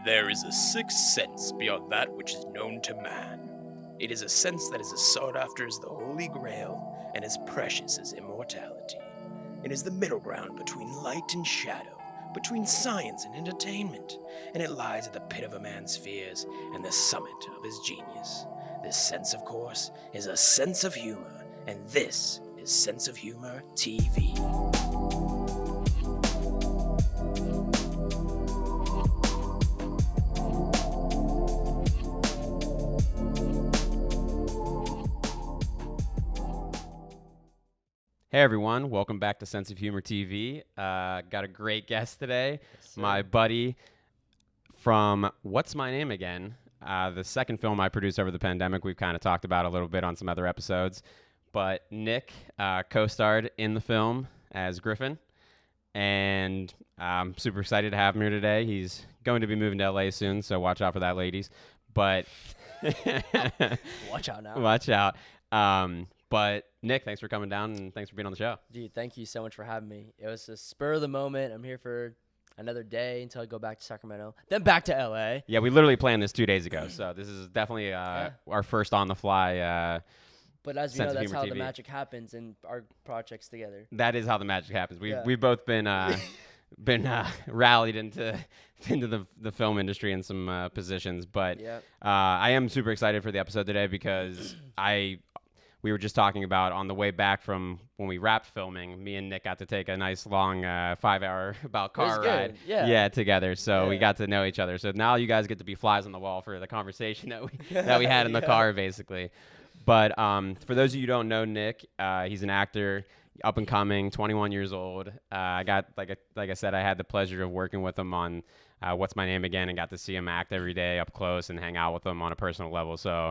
There is a sixth sense beyond that which is known to man. It is a sense that is as sought after as the Holy Grail and as precious as immortality. It is the middle ground between light and shadow, between science and entertainment, and it lies at the pit of a man's fears and the summit of his genius. This sense, of course, is a sense of humor, and this is Sense of Humor TV. Hey everyone, welcome back to Sense of Humor TV. Got a great guest today, my buddy from What's My Name Again? The second film I produced over the pandemic. We've kind of talked about a little bit on some other episodes, but Nick co-starred in the film as Griffin, and I'm super excited to have him here today. He's going to be moving to LA soon, so watch out for that, ladies. But watch out now. Watch out. But Nick, thanks for coming down and thanks for being on the show. Dude, thank you so much for having me. It was a spur of the moment. I'm here for another day until I go back to Sacramento, then back to LA. Yeah, we literally planned this 2 days ago, so this is definitely our first on the fly. But as you Sense know, of that's Humor how TV. the magic happens in our projects together. That is how the magic happens. We've both been rallied into the film industry in some positions, but I am super excited for the episode today because we were just talking about on the way back from when we wrapped filming, me and Nick got to take a nice long 5-hour car ride together. So we got to know each other. So now you guys get to be flies on the wall for the conversation that we had in the car, basically. But for those of you who don't know Nick, he's an actor, up and coming, 21 years old. I got, like I said, I had the pleasure of working with him on What's My Name Again and got to see him act every day up close and hang out with him on a personal level. So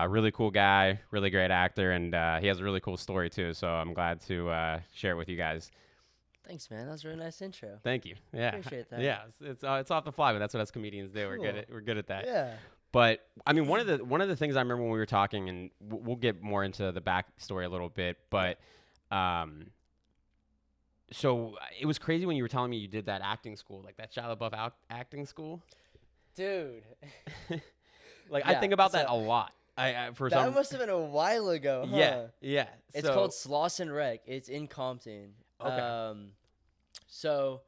really cool guy, really great actor, and he has a really cool story too. So I'm glad to share it with you guys. Thanks, man. That was a really nice intro. Thank you. Yeah. Appreciate that. Yeah, it's off the fly, but that's what us comedians do. Cool. We're good at that. Yeah. But I mean, one of the things I remember when we were talking, and we'll get more into the backstory a little bit, but so it was crazy when you were telling me you did that acting school, like that Shia LaBeouf acting school. Dude. I think about that a lot. That must have been a while ago, huh? Yeah. It's called Slauson Rec. It's in Compton. Okay. So,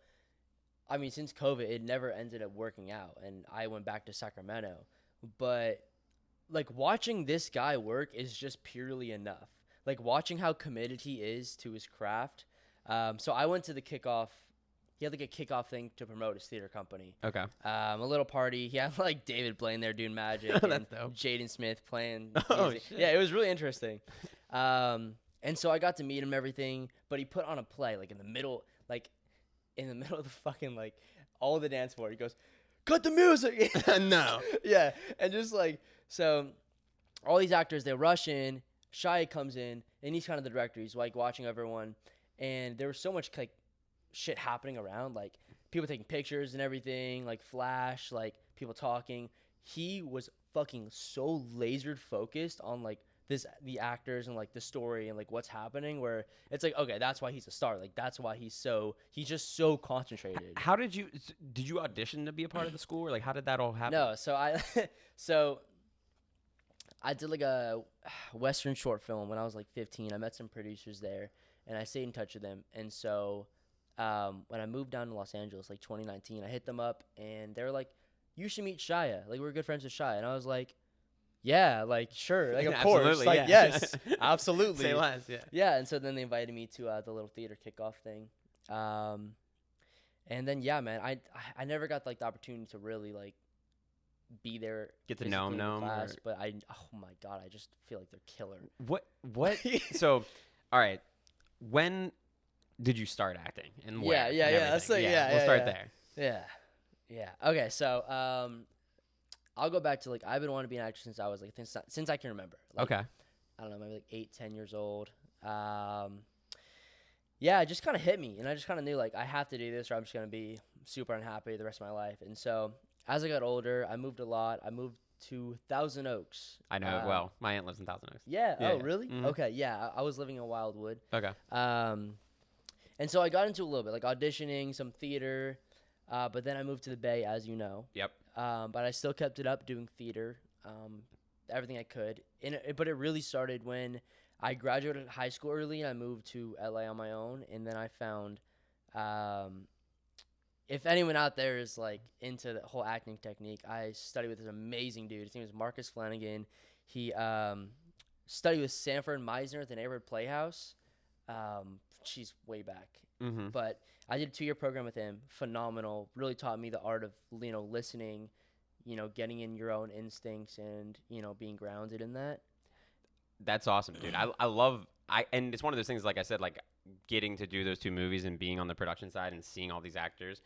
I mean, since COVID, it never ended up working out, and I went back to Sacramento. But, like, watching this guy work is just purely enough. Like, watching how committed he is to his craft. So I went to the kickoff. He had, like, a kickoff thing to promote his theater company. Okay. A little party. He had, like, David Blaine there doing magic. And dope. Jaden Smith playing Oh, music. shit. Yeah, it was really interesting. And so I got to meet him and everything. But he put on a play, like, in the middle of the fucking, like, all the dance floor. He goes, "Cut the music!" No. Yeah. And just, like, so all these actors, they rush in. Shia comes in, and he's kind of the director. He's, like, watching everyone. And there was so much, like, shit happening around, like people taking pictures and everything, like flash, like people talking. He was fucking so lasered focused on like the actors and like the story and like what's happening, where it's like, okay, that's why he's a star. Like that's why he's just so concentrated. How did you audition to be a part of the school, or like how did that all happen? No, so I did like a Western short film when I was like 15. I met some producers there and I stayed in touch with them. And so when I moved down to Los Angeles, like 2019, I hit them up and they were like, "You should meet Shia. Like, we're good friends with Shia." And I was like, "Yeah, like, sure. Like, of course. Like, yes, absolutely." Say less, yeah. Yeah. And so then they invited me to the little theater kickoff thing. And then, yeah, man, I never got, like, the opportunity to really, like, be there. Get to know him, class, but oh, my God, I just feel like they're killer. What? So, all right. When did you start acting and where? Yeah. That's like, we'll start there. Yeah. Okay, so I'll go back to like I've been wanting to be an actor since I was like since I can remember. Like, Okay. I don't know, maybe like 8-10 years old. Yeah, it just kind of hit me, and I just kind of knew like I have to do this, or I'm just gonna be super unhappy the rest of my life. And so as I got older, I moved a lot. I moved to Thousand Oaks. I know it well. My aunt lives in Thousand Oaks. Yeah. Yeah. Oh, really? Mhm. Okay. Yeah, I was living in Wildwood. Okay. And so I got into a little bit, like auditioning, some theater, but then I moved to the Bay, as you know. Yep. but I still kept it up doing theater, everything I could. But it really started when I graduated high school early and I moved to LA on my own. And then I found, if anyone out there is like into the whole acting technique, I studied with this amazing dude. His name is Marcus Flanagan. He studied with Sanford Meisner at the Neighborhood Playhouse. She's way back. Mm-hmm. But I did a 2-year program with him. Phenomenal. Really taught me the art of, listening, getting in your own instincts and, being grounded in that. That's awesome, dude. I love and it's one of those things, like I said, like getting to do those 2 movies and being on the production side and seeing all these actors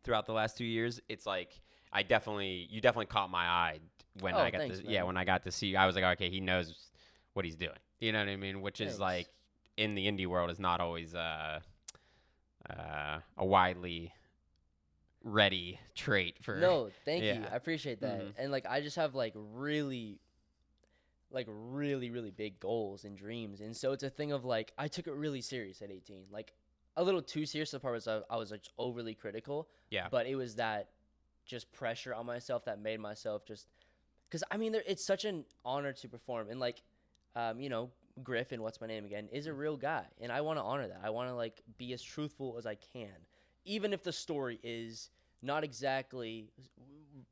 throughout the last 2 years. It's like you definitely caught my eye when when I got to see. I was like, okay, he knows what he's doing. You know what I mean? Which is like in the indie world is not always a widely ready trait for. No, thank you. I appreciate that. Mm-hmm. And like I just have really big goals and dreams, and so it's a thing of like I took it really serious at 18, like a little too serious. The part was I was like overly critical. Yeah. But it was that just pressure on myself that made myself just because I mean it's such an honor to perform, and like Griffin, what's my name again, is a real guy, and I want to honor that. I want to like be as truthful as I can, even if the story is not exactly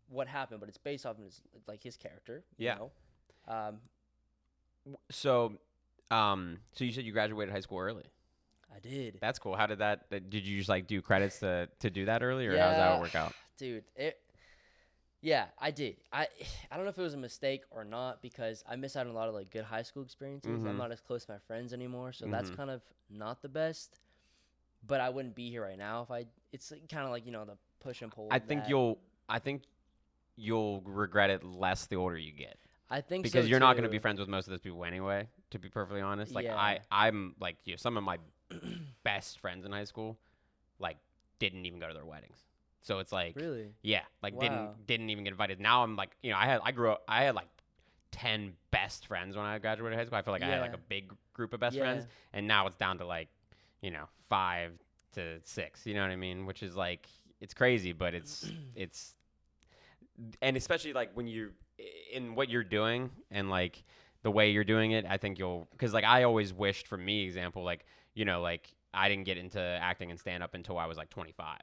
what happened, but it's based off of his character. You know? So you said you graduated high school early. I did. That's cool. How did that? Did you just like do credits to do that early, or how does that work out? Dude, yeah, I did. I don't know if it was a mistake or not because I missed out on a lot of like good high school experiences. Mm-hmm. I'm not as close to my friends anymore, so that's kind of not the best. But I wouldn't be here right now if it's kind of like the push and pull. I think you'll regret it less the older you get. I think because so you're too. Not going to be friends with most of those people anyway. To be perfectly honest, like I'm like some of my best friends in high school, like didn't even go to their weddings. So it's like really, like didn't even get invited. Now I'm like I had like 10 best friends when I graduated high school. I feel like I had like a big group of best friends, and now it's down to like 5 to 6. You know what I mean? Which is like it's crazy, but it's and especially like when you're in what you're doing and like the way you're doing it, I think because like I always wished, for me example, like like I didn't get into acting and stand up until I was like 25.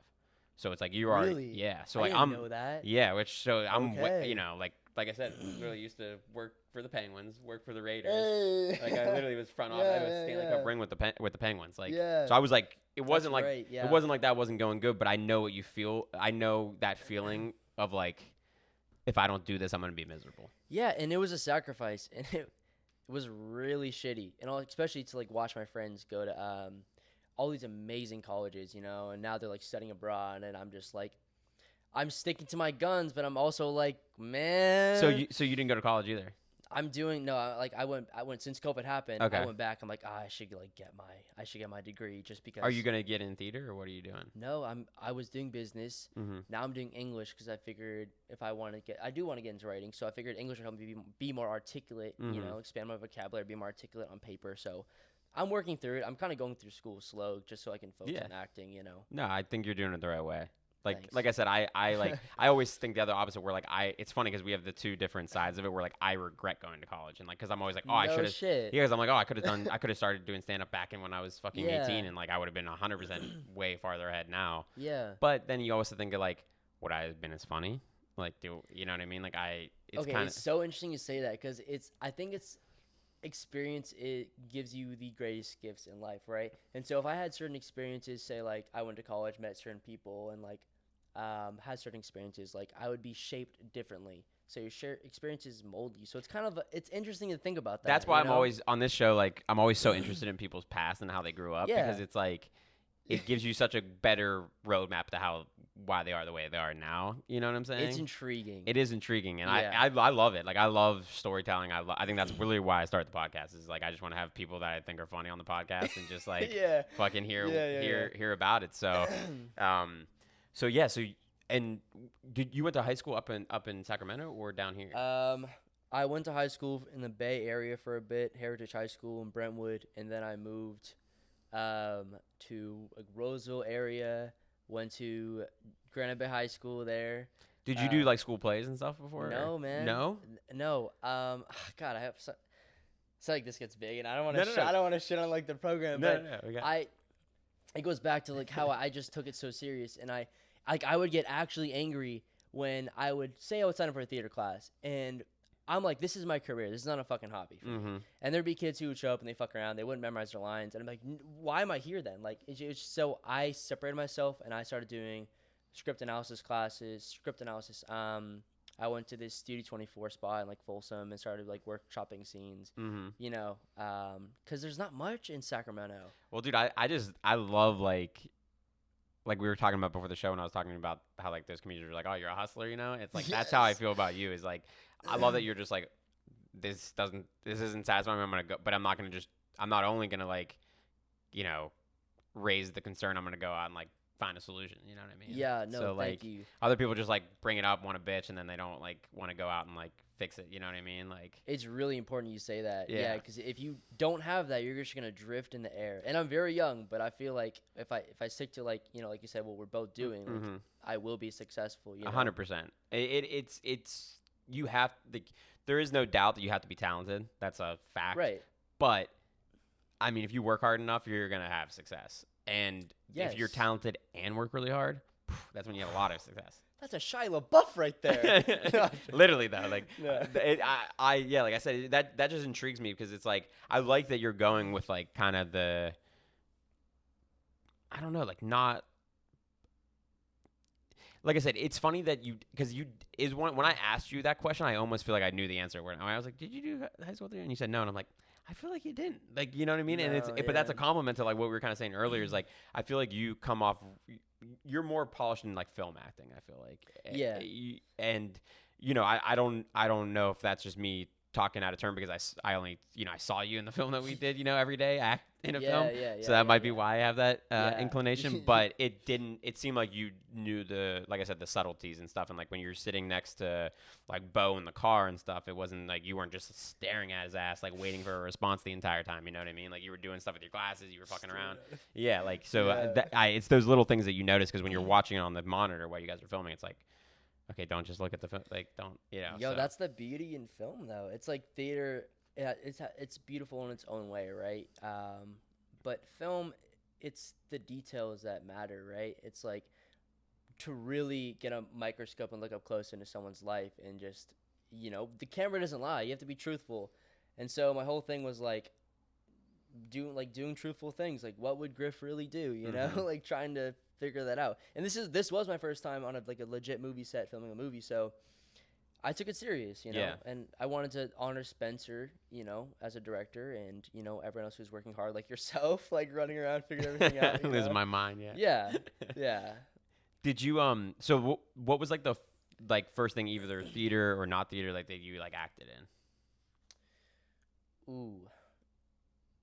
So it's like you are really? So I like didn't know that. I'm like I said, literally used to work for the Penguins, work for the Raiders. Hey. Like I literally was front office. I was Stanley Cup ring with the Penguins. Like so I was like it wasn't like that wasn't going good, but I know what you feel. I know that feeling of like if I don't do this, I'm going to be miserable. Yeah, and it was a sacrifice, and it was really shitty. And especially to, like, watch my friends go to all these amazing colleges, and now they're, like, studying abroad, and I'm just, like, I'm sticking to my guns, but I'm also, like, man. So you didn't go to college either? I went since COVID happened. Okay. I went back. I'm like, I should get my degree just because. Are you gonna get in theater or what are you doing? No, I was doing business. Mm-hmm. Now I'm doing English because I figured if I do want to get into writing. So I figured English would help me be more articulate. Mm-hmm. Expand my vocabulary, be more articulate on paper. So I'm working through it. I'm kind of going through school slow just so I can focus on acting. No, I think you're doing it the right way. Like I said, I I always think the other opposite where like it's funny because we have the two different sides of it where like I regret going to college and like because I'm always like I should have because I'm like I could have started doing stand up back in when I was fucking 18 and like I would have been 100% way farther ahead now. Yeah. But then you also think of like would I have been as funny? Like you know what I mean? Like it's so interesting you say that because I think it's experience it gives you the greatest gifts in life, right? And so if I had certain experiences, say like I went to college, met certain people, and like had certain experiences, like I would be shaped differently. So your experiences mold you. So it's kind of it's interesting to think about that. That's why I'm always on this show. Like I'm always so interested in people's past and how they grew up because it's like it gives you such a better roadmap to why they are the way they are now. You know what I'm saying? It's intriguing. It is intriguing, and I love it. Like I love storytelling. I think that's really why I started the podcast. Is like I just want to have people that I think are funny on the podcast and just like fucking hear about it. So. So and you went to high school up in Sacramento or down here? I went to high school in the Bay Area for a bit, Heritage High School in Brentwood, and then I moved to like Roseville area. Went to Granite Bay High School there. Did you do like school plays and stuff before? No, man. No. No. God, I have. It's like this gets big, and I don't want No, to. no, no. I don't want to shit on like the program, No, but no, no. It goes back to like how I just took it so serious, and I would get actually angry when I would say I would sign up for a theater class, and I'm like, this is my career. This is not a fucking hobby for me. And there'd be kids who would show up and they fuck around. They wouldn't memorize their lines, and I'm like, why am I here then? Like, so I separated myself, and I started doing script analysis classes. I went to this Studio 24 spot in like Folsom and started like workshopping scenes, you know, because there's not much in Sacramento. Well, dude, I love like we were talking about before the show when I was talking about how like those comedians are like, oh, you're a hustler, you know? It's like, that's how I feel about you is like, I love that you're just like, this isn't satisfying. I'm going to go, but I'm not only going to like, you know, raise the concern. I'm going to go out and like find a solution. You know what I mean? Yeah, no, so, like, thank you. Other people just like bring it up, want to bitch, and then they don't like want to go out and like fix it. You know what I mean? Like, it's really important you say that. Yeah. Because if you don't have that, you're just gonna drift in the air. And I'm very young, but I feel like if I stick to like, you know, like you said, what we're both doing, like, I will be successful. 100%. It's you have there is no doubt that you have to be talented. That's a fact. Right. But I mean, if you work hard enough, you're gonna have success. And if you're talented and work really hard, that's when you have a lot of success. That's a Shia LaBeouf right there. Literally though, like, Yeah. Like I said, that just intrigues me because it's like I like that you're going with like kind of the, I don't know, like not. Like I said, it's funny that when I asked you that question, I almost feel like I knew the answer. When I was like, "Did you do high school theater?" And you said no, and I'm like, I feel like you didn't. Like, you know what I mean? And but that's a compliment to like what we were kind of saying earlier. Is like I feel like you come off, you're more polished in like film acting. I feel like, Yeah. And you know, I don't know if that's just me talking out of turn because I only, you know, I saw you in the film that we did, you know, every day act in a film. So that might be why I have that inclination. But it seemed like you knew like I said, the subtleties and stuff. And like when you're sitting next to like Bo in the car and stuff, it wasn't like you weren't just staring at his ass, like waiting for a response the entire time. You know what I mean? Like you were doing stuff with your glasses, you were fucking around. Yeah. Like, so it's those little things that you notice because when you're watching it on the monitor while you guys are filming, it's like, okay, don't just look at the film. Like, don't, you know. Yo, that's the beauty in film, though. It's like theater. Yeah, it's beautiful in its own way, right? But film, it's the details that matter, right? It's like to really get a microscope and look up close into someone's life and just, you know, the camera doesn't lie. You have to be truthful. And so my whole thing was like doing truthful things. Like, what would Griff really do? You know, like trying to figure that out. And this was my first time on a legit movie set filming a movie, so I took it serious, you know. And I wanted to honor Spencer, you know, as a director, and you know everyone else who's working hard like yourself, like running around figuring everything out. Losing my mind. Yeah. Did you so what was like the first thing, either theater or not theater, like that you like acted in? Ooh.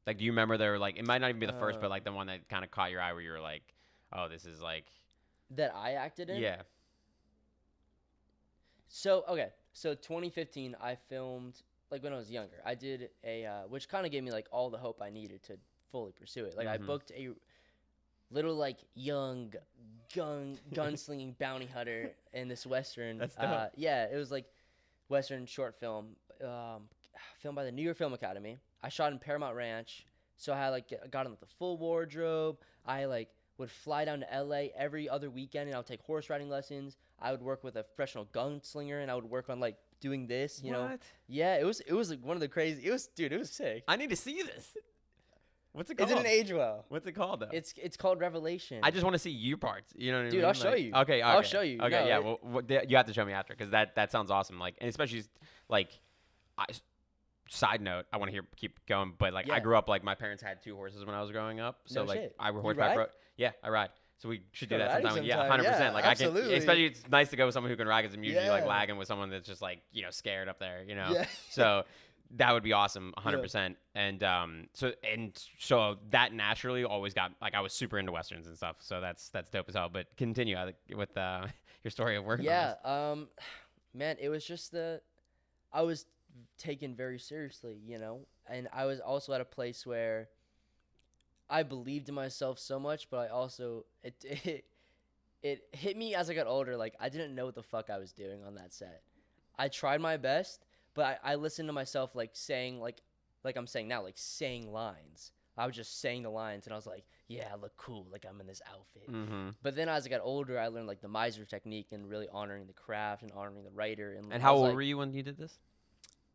Like, do you remember there were like, it might not even be the first, but like the one that kind of caught your eye where you were like, oh, this is like that I acted in? Yeah. So 2015 I filmed like when I was younger. I did a which kind of gave me like all the hope I needed to fully pursue it. Like I booked a little like young gunslinging bounty hunter in this western. That's dope. Yeah, it was like western short film filmed by the New York Film Academy. I shot in Paramount Ranch, so I got in like the full wardrobe. I like would fly down to LA every other weekend and I would take horse riding lessons. I would work with a professional gunslinger and I would work on like doing this, you know. Yeah, it was like one of the crazy. It was sick. I need to see this. What's it called? It didn't age well. What's it called though? It's called Revelation. I just want to see your parts. You know what I mean? Dude, I'll show you. Okay, I'll show you. Okay, no, yeah. Well, you have to show me after because that sounds awesome. Like, and especially like, side note, I want to keep going, but like I grew up like my parents had 2 horses when I was growing up, so No like shit. I You horseback. ride? Yeah, I ride. So we should do Go that riding sometime. Yeah, sometime. 100%. Yeah, like absolutely. I can, especially it's nice to go with someone who can ride because I'm usually like Yeah. lagging with someone that's just like, you know, scared up there, you know. Yeah. So that would be awesome, 100%. And so that naturally always got like I was super into westerns and stuff. So that's dope as hell. But continue with your story of working. Yeah. Man, it was just I was taken very seriously, you know, and I was also at a place where I believed in myself so much, but I also it it hit me as I got older. Like, I didn't know what the fuck I was doing on that set. I tried my best, but I listened to myself, like, saying, like I'm saying now, like, saying lines. I was just saying the lines, and I was like, yeah, I look cool, like I'm in this outfit. Mm-hmm. But then as I got older, I learned, like, the miser technique and really honoring the craft and honoring the writer. And how old were you when you did this?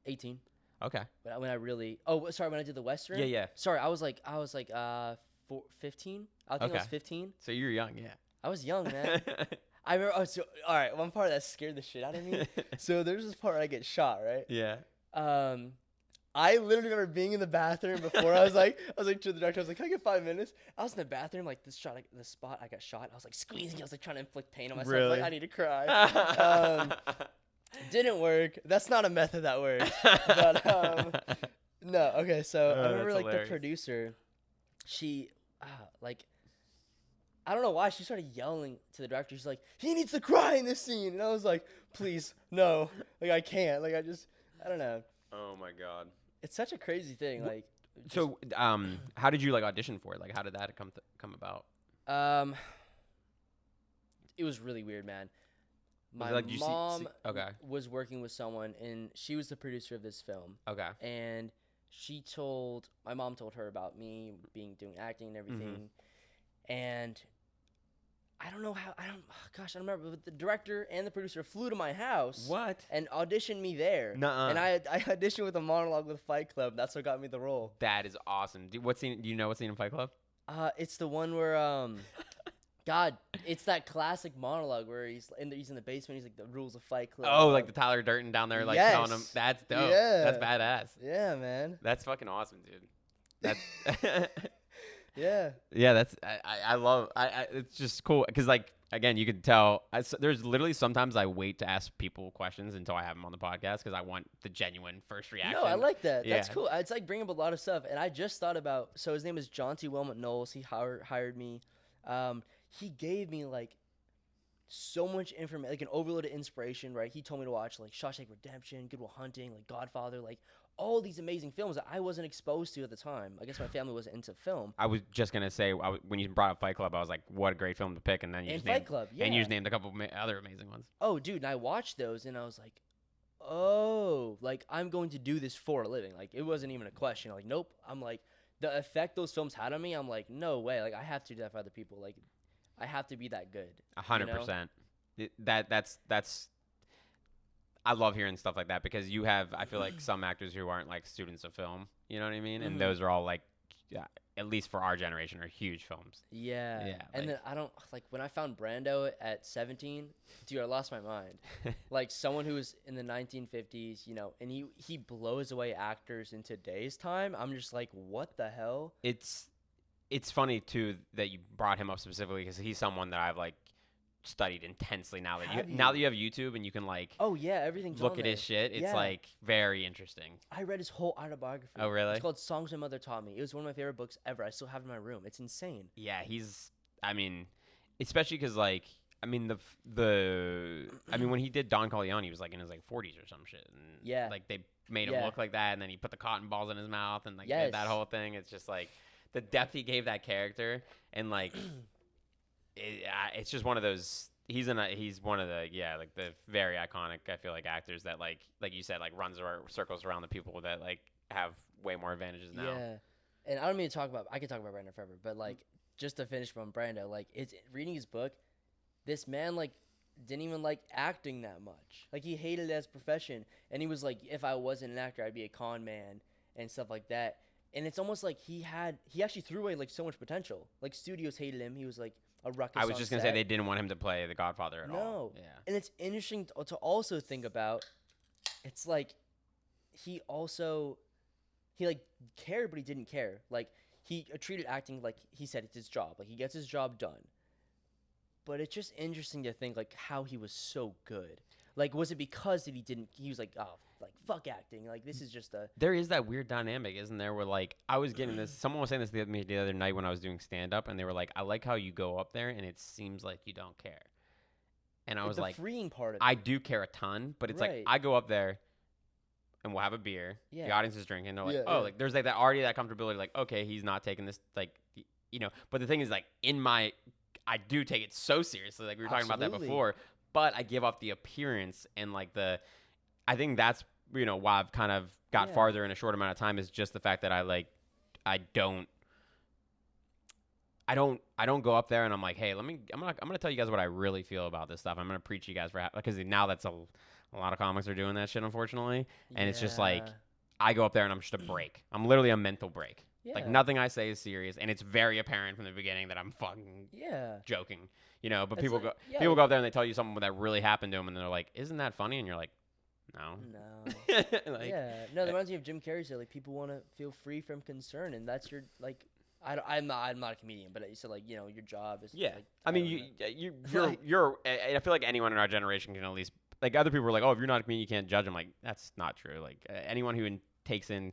18. Okay. When I really... Oh, sorry, when I did the Western? Yeah. Sorry, I was like 15? I think I was 15. So you were young, yeah. I was young, man. I remember... Oh, so, all right, one part that scared the shit out of me. So there's this part where I get shot, right? Yeah. I literally remember being in the bathroom before. I was like to the director, I was like, can I get 5 minutes? I was in the bathroom, like the spot I got shot. I was like squeezing. I was like trying to inflict pain on myself. Really? Like, I need to cry. Didn't work. That's not a method that works. But no. Okay. So I remember like hilarious. the producer, she like, I don't know why she started yelling to the director. She's like, he needs to cry in this scene. And I was like, please, no. Like, I can't. Like, I don't know. Oh my God. It's such a crazy thing. Like, so, how did you like audition for it? Like, how did that come about? It was really weird, man. My Was it like, mom okay. was working with someone, and she was the producer of this film. Okay. And my mom told her about me doing acting and everything. And I don't know how, I don't remember, but the director and the producer flew to my house. What? And auditioned me there. Nuh-uh. And I auditioned with a monologue with Fight Club. That's what got me the role. That is awesome. Do you know what scene in Fight Club? It's the one where, God, it's that classic monologue where he's in the basement. He's like, the rules of Fight Club. Oh, like the Tyler Durden down there, like Yes. telling him. That's dope. Yeah. That's badass. Yeah, man. That's fucking awesome, dude. That's Yeah. yeah. That's I love. It's just cool because like again, you can tell. There's literally sometimes I wait to ask people questions until I have them on the podcast because I want the genuine first reaction. No, I like that. Yeah. That's cool. It's like bringing up a lot of stuff. And I just thought about, so his name is John T. Wilmot Knowles. He hired me. He gave me like so much information, like an overload of inspiration, right? He told me to watch like Shawshank Redemption, Good Will Hunting, like Godfather, like all these amazing films that I wasn't exposed to at the time. I guess my family wasn't into film. I was just gonna say when you brought up Fight Club, I was like, what a great film to pick, and then you And just Fight named, Club, yeah. and you just named a couple other amazing ones. Oh, dude, and I watched those, and I was like, oh, like, I'm going to do this for a living. Like, it wasn't even a question. Like, nope. I'm like, the effect those films had on me, I'm like, no way. Like, I have to do that for other people. Like, I have to be that good. 100%. That's. I love hearing stuff like that because you have, I feel like some actors who aren't like students of film, you know what I mean? And those are all like, yeah, at least for our generation, are huge films. Yeah. Yeah. And then I don't, like, when I found Brando at 17, dude, I lost my mind. Like, someone who was in the 1950s, you know, and he blows away actors in today's time. I'm just like, what the hell? It's funny too that you brought him up specifically because he's someone that I've like studied intensely now that now that you have YouTube and you can like oh yeah, everything's look on at there. his shit. It's Yeah. like very interesting. I read his whole autobiography. Oh, really? It's called Songs My Mother Taught Me. It was one of my favorite books ever. I still have it in my room. It's insane. Yeah, I mean, especially because like I mean when he did Don Corleone, he was like in his like 40s or some shit. And Yeah. like they made him Yeah. look like that, and then he put the cotton balls in his mouth and like Yes. did that whole thing. It's just like the depth he gave that character, and like it's just one of those. He's one of the like the very iconic, I feel like, actors that like you said, like runs circles around the people that like have way more advantages now. Yeah. And I don't mean to talk about, I could talk about Brando forever, but like just to finish from Brando, like it's reading his book, this man like didn't even like acting that much. Like he hated it as a profession, and he was like, if I wasn't an actor, I'd be a con man and stuff like that. And it's almost like he actually threw away like so much potential. Like studios hated him. He was like a ruckus. I was just gonna say they didn't want him to play the Godfather at all. No. Yeah. And it's interesting to also think about. It's like he like cared, but he didn't care. Like he treated acting like he said it's his job. Like he gets his job done. But it's just interesting to think like how he was so good. Like was it because he was like, oh, like fuck acting. Like this is just a. There is that weird dynamic, isn't there? Where like I was getting this. Someone was saying this to me the other night when I was doing stand up, and they were like, "I like how you go up there, and it seems like you don't care." And I was the like, freeing part of it. I do care a ton, but it's like Right. I go up there, and we'll have a beer. Yeah. The audience is drinking. They're like, Yeah, oh, yeah. like there's like that already that comfortability. Like, okay, he's not taking this. Like, you know. But the thing is, like, I do take it so seriously, like we were talking about that before. But I give off the appearance and like I think that's why I've kind of got farther in a short amount of time is just the fact that I don't go up there and I'm like, hey, I'm gonna tell you guys what I really feel about this stuff. I'm gonna preach you guys because now that's a lot of comics are doing that shit, unfortunately, and it's just like I go up there and I'm just a break. I'm literally a mental break. Yeah. Like nothing I say is serious, and it's very apparent from the beginning that I'm fucking joking, But people go up there and they tell you something that really happened to them, and they're like, "Isn't that funny?" And you're like, "No." No, it reminds me of Jim Carrey said like people want to feel free from concern, and that's your like. I'm not a comedian, but you said like your job is. Yeah, like, I mean you're. I feel like anyone in our generation can at least like other people are like, oh, if you're not a comedian, you can't judge them. Like that's not true. Like anyone who takes in.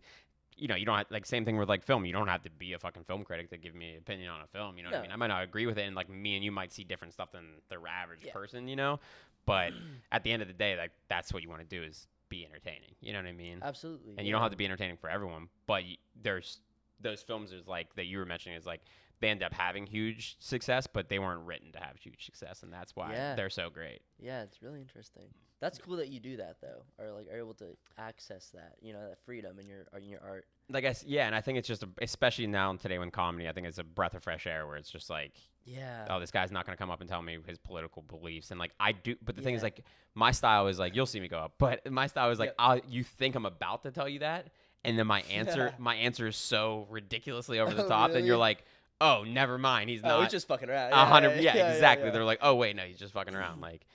You don't have, like same thing with like film. You don't have to be a fucking film critic to give me an opinion on a film. You know what I mean? I might not agree with it, and like me and you might see different stuff than the average person. But at the end of the day, like that's what you want to do is be entertaining. You know what I mean? Absolutely. And you don't have to be entertaining for everyone, but there's those films is like that you were mentioning is like they end up having huge success, but they weren't written to have huge success, and that's why they're so great. Yeah, it's really interesting. That's cool that you do that though, or like are able to access that, that freedom in your art. Like and I think it's just especially now and today when comedy, I think it's a breath of fresh air where it's just like, oh, this guy's not gonna come up and tell me his political beliefs, and like I do, but the thing is like my style is like you'll see me go up, but my style is like you think I'm about to tell you that, and then my answer is so ridiculously over the top, then you're like. Oh, never mind. He's not. He's just fucking around. 100. Yeah, exactly. They're like, oh wait, no, he's just fucking around. Like,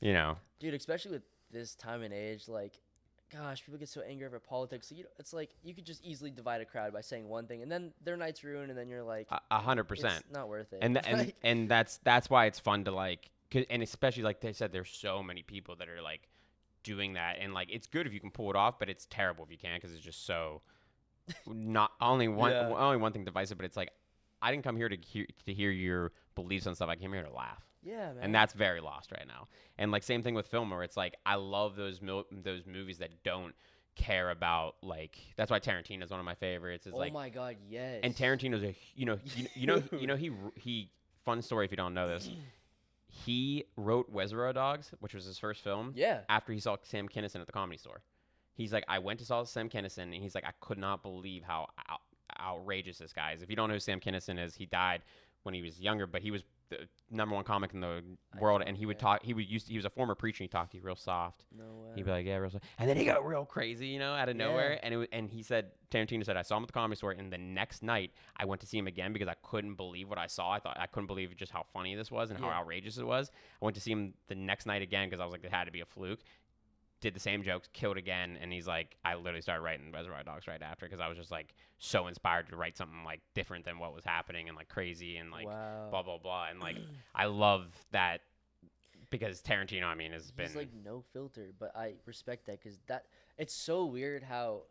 Dude, especially with this time and age, like, gosh, people get so angry over politics. So it's like you could just easily divide a crowd by saying one thing, and then their night's ruined, and then you're like, 100%. It's not worth it. And that's why it's fun to like, and especially like they said, there's so many people that are like doing that, and like it's good if you can pull it off, but it's terrible if you can't because it's just so not only one thing divisive, but it's like. I didn't come here to hear your beliefs on stuff. I came here to laugh. Yeah, man. And that's very lost right now. And like same thing with film, where it's like I love those movies that don't care about like. That's why Tarantino's one of my favorites. Is oh my god, yes. And Tarantino's he fun story if you don't know this. He wrote Reservoir Dogs, which was his first film. Yeah. After he saw Sam Kinison at the Comedy Store, he's like, I went to saw Sam Kinison, and he's like, I could not believe how outrageous this guy is. If you don't know who Sam Kinison is, he died when he was younger, but he was the #1 comic in the world, and he would talk. He was a former preacher. And he talked to you real soft. No way. He'd be like, yeah, real soft. And then he got real crazy, out of nowhere. And he said, Tarantino said, I saw him at the Comedy Store, and the next night I went to see him again because I couldn't believe what I saw. I couldn't believe just how funny this was and how outrageous it was. I went to see him the next night again because I was like, it had to be a fluke. Did the same jokes, killed again, and he's like, I literally started writing Reservoir Dogs right after because I was just like so inspired to write something like different than what was happening and like crazy and like blah blah blah, and like I love that because Tarantino, I mean, he's like no filter, but I respect that because it's so weird how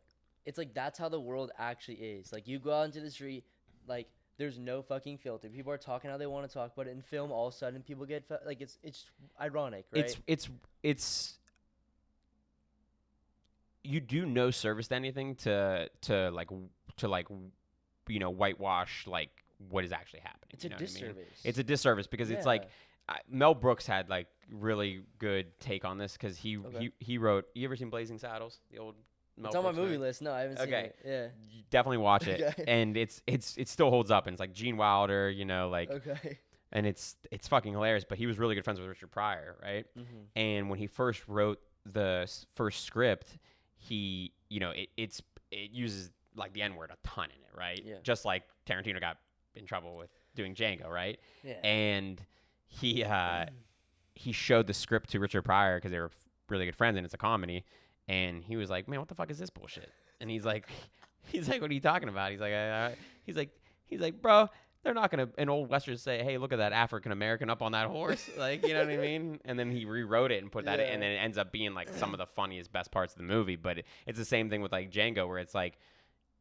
it's like that's how the world actually is. Like you go out into the street, like there's no fucking filter. People are talking how they want to talk, but in film, all of a sudden people get like it's ironic, right? It's. You do no service to anything to whitewash like what is actually happening. It's a disservice. I mean? It's a disservice because it's like Mel Brooks had like really good take on this because he wrote. You ever seen Blazing Saddles? The old Mel It's on my Brooks movie list. No, I haven't seen it. Yeah, you definitely watch it, and it still holds up. And it's like Gene Wilder, and it's fucking hilarious. But he was really good friends with Richard Pryor, right? Mm-hmm. And when he first wrote the first script. He, it uses like the N-word a ton in it, right? Yeah. Just like Tarantino got in trouble with doing Django, right? Yeah. And he showed the script to Richard Pryor because they were really good friends and it's a comedy, and he was like, "Man, what the fuck is this bullshit?" And he's like, "What are you talking about?" He's like, "Bro, they're not gonna in old westerns say, hey, look at that African American up on that horse,' like you know what I mean?" And then he rewrote it and put that in, and then it ends up being like some of the funniest, best parts of the movie. But it's the same thing with like Django, where it's like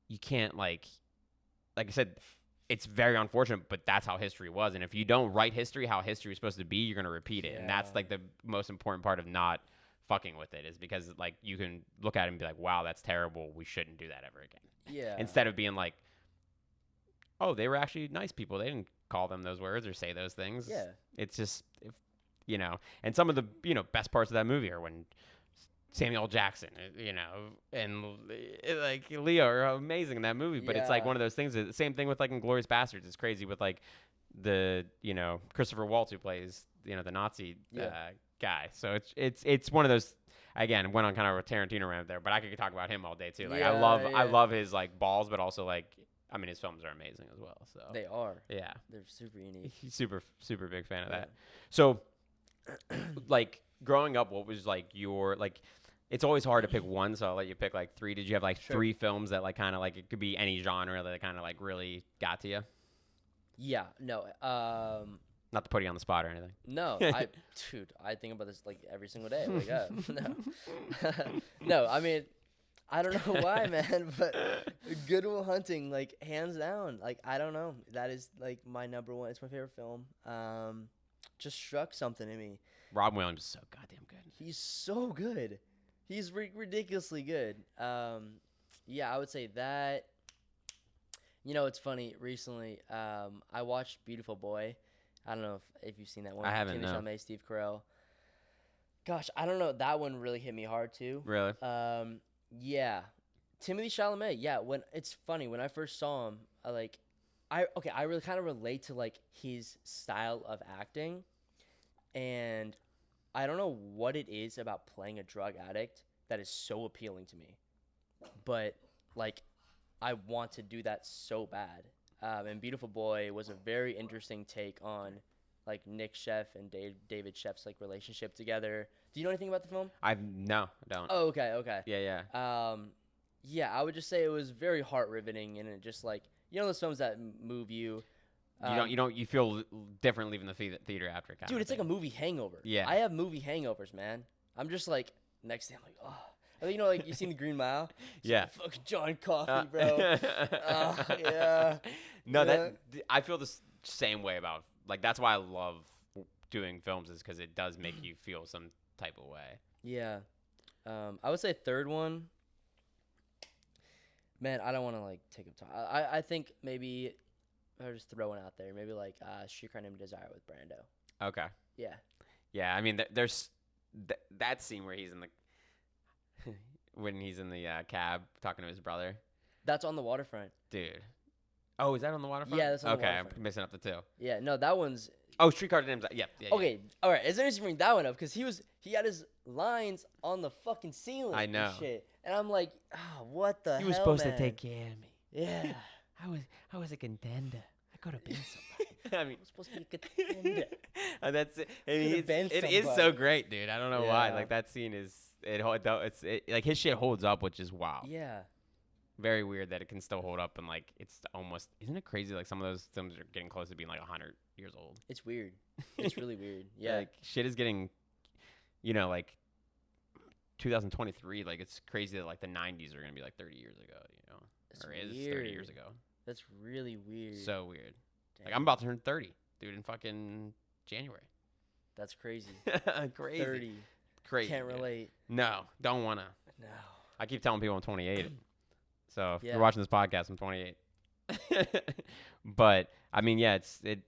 you can't like I said, it's very unfortunate, but that's how history was. And if you don't write history how history is supposed to be, you're gonna repeat it, and that's like the most important part of not fucking with it is because like you can look at it and be like, wow, that's terrible. We shouldn't do that ever again. Yeah. Instead of being like, oh, they were actually nice people. They didn't call them those words or say those things. Yeah. It's just, and some of the, best parts of that movie are when Samuel Jackson, and like Leo are amazing in that movie. But it's like one of those things. The same thing with like Inglourious Bastards. It's crazy with like the Christopher Waltz who plays the Nazi guy. So it's one of those. Again, went on kind of a Tarantino rant there, but I could talk about him all day too. Like I love his like balls, but also like his films are amazing as well. So they are. Yeah, they're super unique. He's super big fan of that. So like growing up, what was like your like? It's always hard to pick one, so I'll let you pick like three. Did you have like three films that like kind of like it could be any genre that kind of like really got to you? Yeah. No. Not to put you on the spot or anything. No, I think about this like every single day. Like, no, no. I mean, I don't know why, man, but Good Will Hunting, like hands down. Like I don't know, that is like my number one. It's my favorite film. Just struck something in me. Rob Williams is so goddamn good. He's so good. He's ridiculously good. Yeah, I would say that. It's funny. Recently, I watched Beautiful Boy. I don't know if you've seen that one. I haven't. Timothy Chalamet, Steve Carell. Gosh, I don't know. That one really hit me hard too. Really? Yeah. Timothy Chalamet. Yeah. When it's funny when I first saw him, I really kind of relate to like his style of acting, and I don't know what it is about playing a drug addict that is so appealing to me, but like I want to do that so bad. And Beautiful Boy was a very interesting take on like Nick Sheff and David Sheff's like relationship together. Do you know anything about the film? No, I don't. Oh, okay. Yeah. Yeah, I would just say it was very heart riveting, and it just like those films that move you. You feel different leaving the theater after. Dude, it's like a movie hangover. Yeah. I have movie hangovers, man. I'm just like next day I'm like, oh. Like you seen the Green Mile? Yeah. Like, fucking John Coffey, bro. Yeah. No, that I feel the same way about like that's why I love doing films is because it does make you feel some type of way. Yeah. I would say third one. Man, I don't want to like take up time. I think maybe I'll just throw one out there. Maybe like Streetcar Named Desire with Brando. Okay. Yeah. Yeah, I mean there's that scene where he's in the when he's in the cab talking to his brother. That's on the waterfront. Dude. Oh, is that on the waterfront? Yeah, that's on the waterfront. Okay, I'm mixing up the two. Yeah, no, that one's... Oh, Streetcar Named Desire. Yeah. Okay, all right. It's interesting to bring that one up because he had his lines on the fucking ceiling. I know. And shit. And I'm like, oh, what the hell, He was supposed man? to take care of me. Yeah. I was a contender. I could have been somebody. I mean, I was supposed to be a contender. That's it. I mean, it is so great, dude. I don't know why. Like that scene is like his shit holds up, which is wow. Yeah. Very weird that it can still hold up and like it's almost isn't it crazy like some of those films are getting close to being like 100 years old. It's weird. It's really weird. Yeah. Like shit is getting, like 2023. Like it's crazy that like the 90s are gonna be like 30 years ago. It's or is weird. 30 years ago. That's really weird. So weird. Dang. Like I'm about to turn 30, dude, in fucking January. That's crazy. Crazy. 30. Crazy. Can't dude. relate. No, don't wanna. No. I keep telling people I'm 28. So if Yeah. you're watching this podcast, I'm 28. But I mean, yeah, it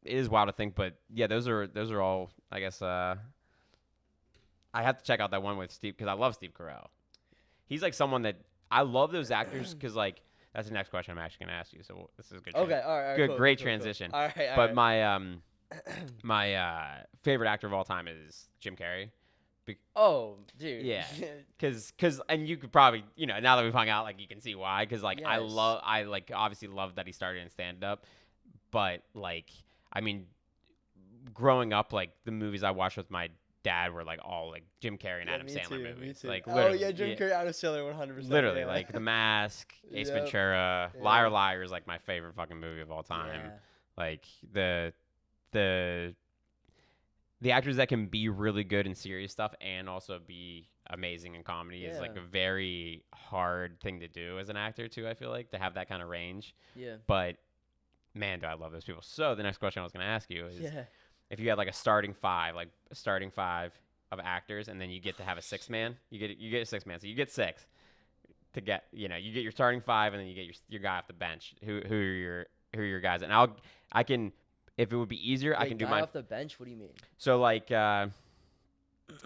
is wild to think, but yeah, those are all. I guess I have to check out that one with Steve because I love Steve Carell. He's like someone that I love those actors because like that's the next question I'm actually gonna ask you. So this is a good. Okay, all right, good, cool, great cool, transition. Cool. All right, but my favorite actor of all time is Jim Carrey. Oh, dude. Yeah, because and you could probably now that we've hung out, like you can see why. Because like Yes. I like obviously love that he started in stand up, but like I mean, growing up, like the movies I watched with my dad were like all like Jim Carrey and Adam Sandler movies. Like literally, Jim Carrey, Adam Sandler, 100%. Literally, like The Mask, Ace Yep. Ventura, Yeah. Liar Liar is like my favorite fucking movie of all time. Yeah. Like the actors that can be really good in serious stuff and also be amazing in comedy is like Yeah. a very hard thing to do as an actor too. I feel like to have that kind of range. Yeah. But man, do I love those people. So the next question I was going to ask you is Yeah. if you had like a starting five of actors and then you get to have a sixth man, you get a sixth man. So you get six to get, you get your starting five and then you get your guy off the bench. Who are your who are your guys, and I can, if it would be easier, I Wait, can do guy mine. off the bench. What do you mean? So like,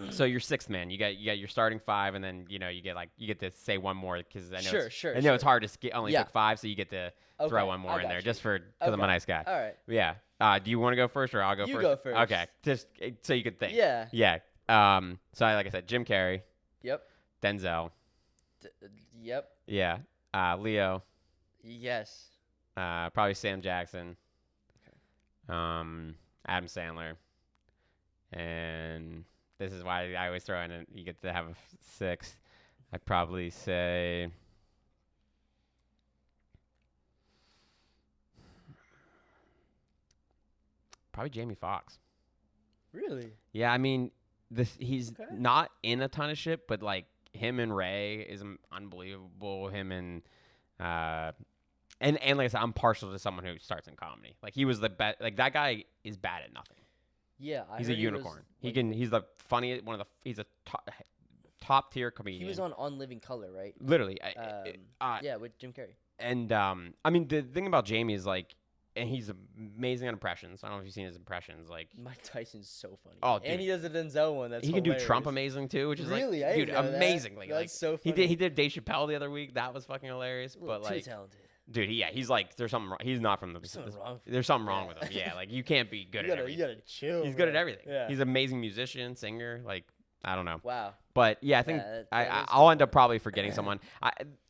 so you're sixth man. You got your starting five, and then you get to say one more because I know Sure. I know it's hard to only Yeah. pick five, so you get to throw one more I in got there you. just because I'm a nice guy. All right. Yeah. Do you want to go first or I'll go You first? go first. Okay. Just so you could think. Yeah. Yeah. So like I said, Jim Carrey, Yep. Denzel. Yep. Yeah. Leo. Yes. Probably Sam Jackson. Adam Sandler. And this is why I always throw in you get to have a sixth. I'd probably say probably Jamie Foxx. Really? Yeah, I mean, he's not in a ton of shit, but like him and Ray is unbelievable. Him and like I said, I'm partial to someone who starts in comedy. Like he was the best. Like that guy is bad at nothing. Yeah, he's a unicorn. He's the funniest he's a top tier comedian. He was on Living Color, right? Literally. Yeah, with Jim Carrey. And I mean, the thing about Jamie is like, and he's amazing at impressions. I don't know if you've seen his impressions. Like Mike Tyson's so funny. Oh, dude. And he does a Denzel one. He can do Trump amazing too, which is really, like, dude, amazingly. That's like, so funny. He did Dave Chappelle the other week. That was fucking hilarious. But like, too talented. Dude, he's like, there's something wrong. He's not from the. There's something wrong with him. Yeah, like you can't be good at everything. You gotta chill. He's good at everything. Yeah. He's an amazing musician, singer. Like, I don't know. Wow. But yeah, I think I'll end up probably forgetting someone.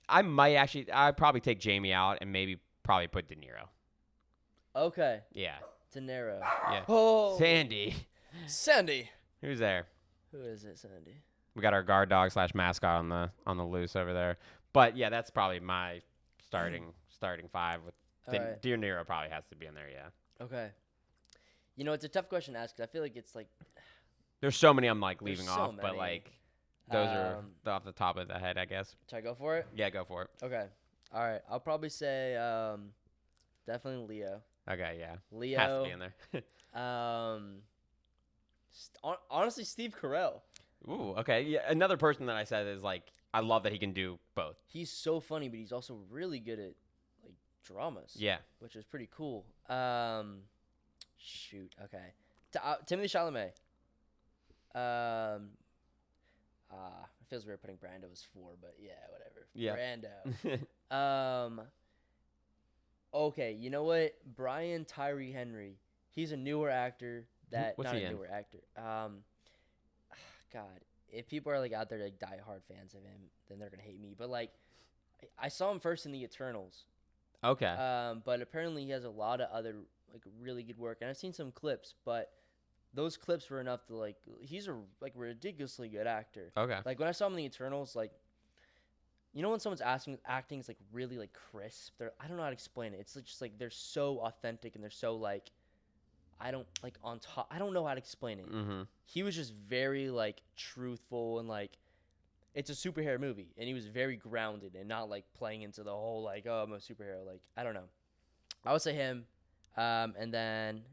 I'd probably take Jamie out and maybe probably put De Niro. Okay. Yeah. De Niro. Yeah. Oh. Sandy. Who's there? Who is it, Sandy? We got our guard dog / mascot on the loose over there. But yeah, that's probably my starting five. With De Niro probably has to be in there. Yeah. Okay. You know, it's a tough question to ask because I feel like it's like there's so many I'm like leaving so off, many. but like those are off the top of the head, I guess. Should I go for it? Yeah, go for it. Okay. All right. I'll probably say definitely Leo. Okay, yeah. Leo has to be in there. Honestly, Steve Carell. Ooh, okay. Yeah, another person that I said is like I love that he can do both. He's so funny, but he's also really good at like dramas. Yeah, which is pretty cool. Shoot. Okay. Timothée Chalamet. It feels weird putting Brando as 4, but yeah, whatever. Yeah. Brando. Okay, you know what? Brian Tyree Henry. He's a newer actor. What's not he a in? newer actor. God, if people are like out there like diehard fans of him, then they're gonna hate me. But like, I saw him first in The Eternals. Okay. But apparently he has a lot of other like really good work, and I've seen some clips, but those clips were enough to like he's a like ridiculously good actor. Okay. Like when I saw him in The Eternals, like you know when someone's acting is like really like crisp. I don't know how to explain it. It's just like they're so authentic and they're so like I don't know how to explain it. Mm-hmm. He was just very like truthful and like it's a superhero movie and he was very grounded and not like playing into the whole like oh I'm a superhero. Like I don't know. I would say him, and then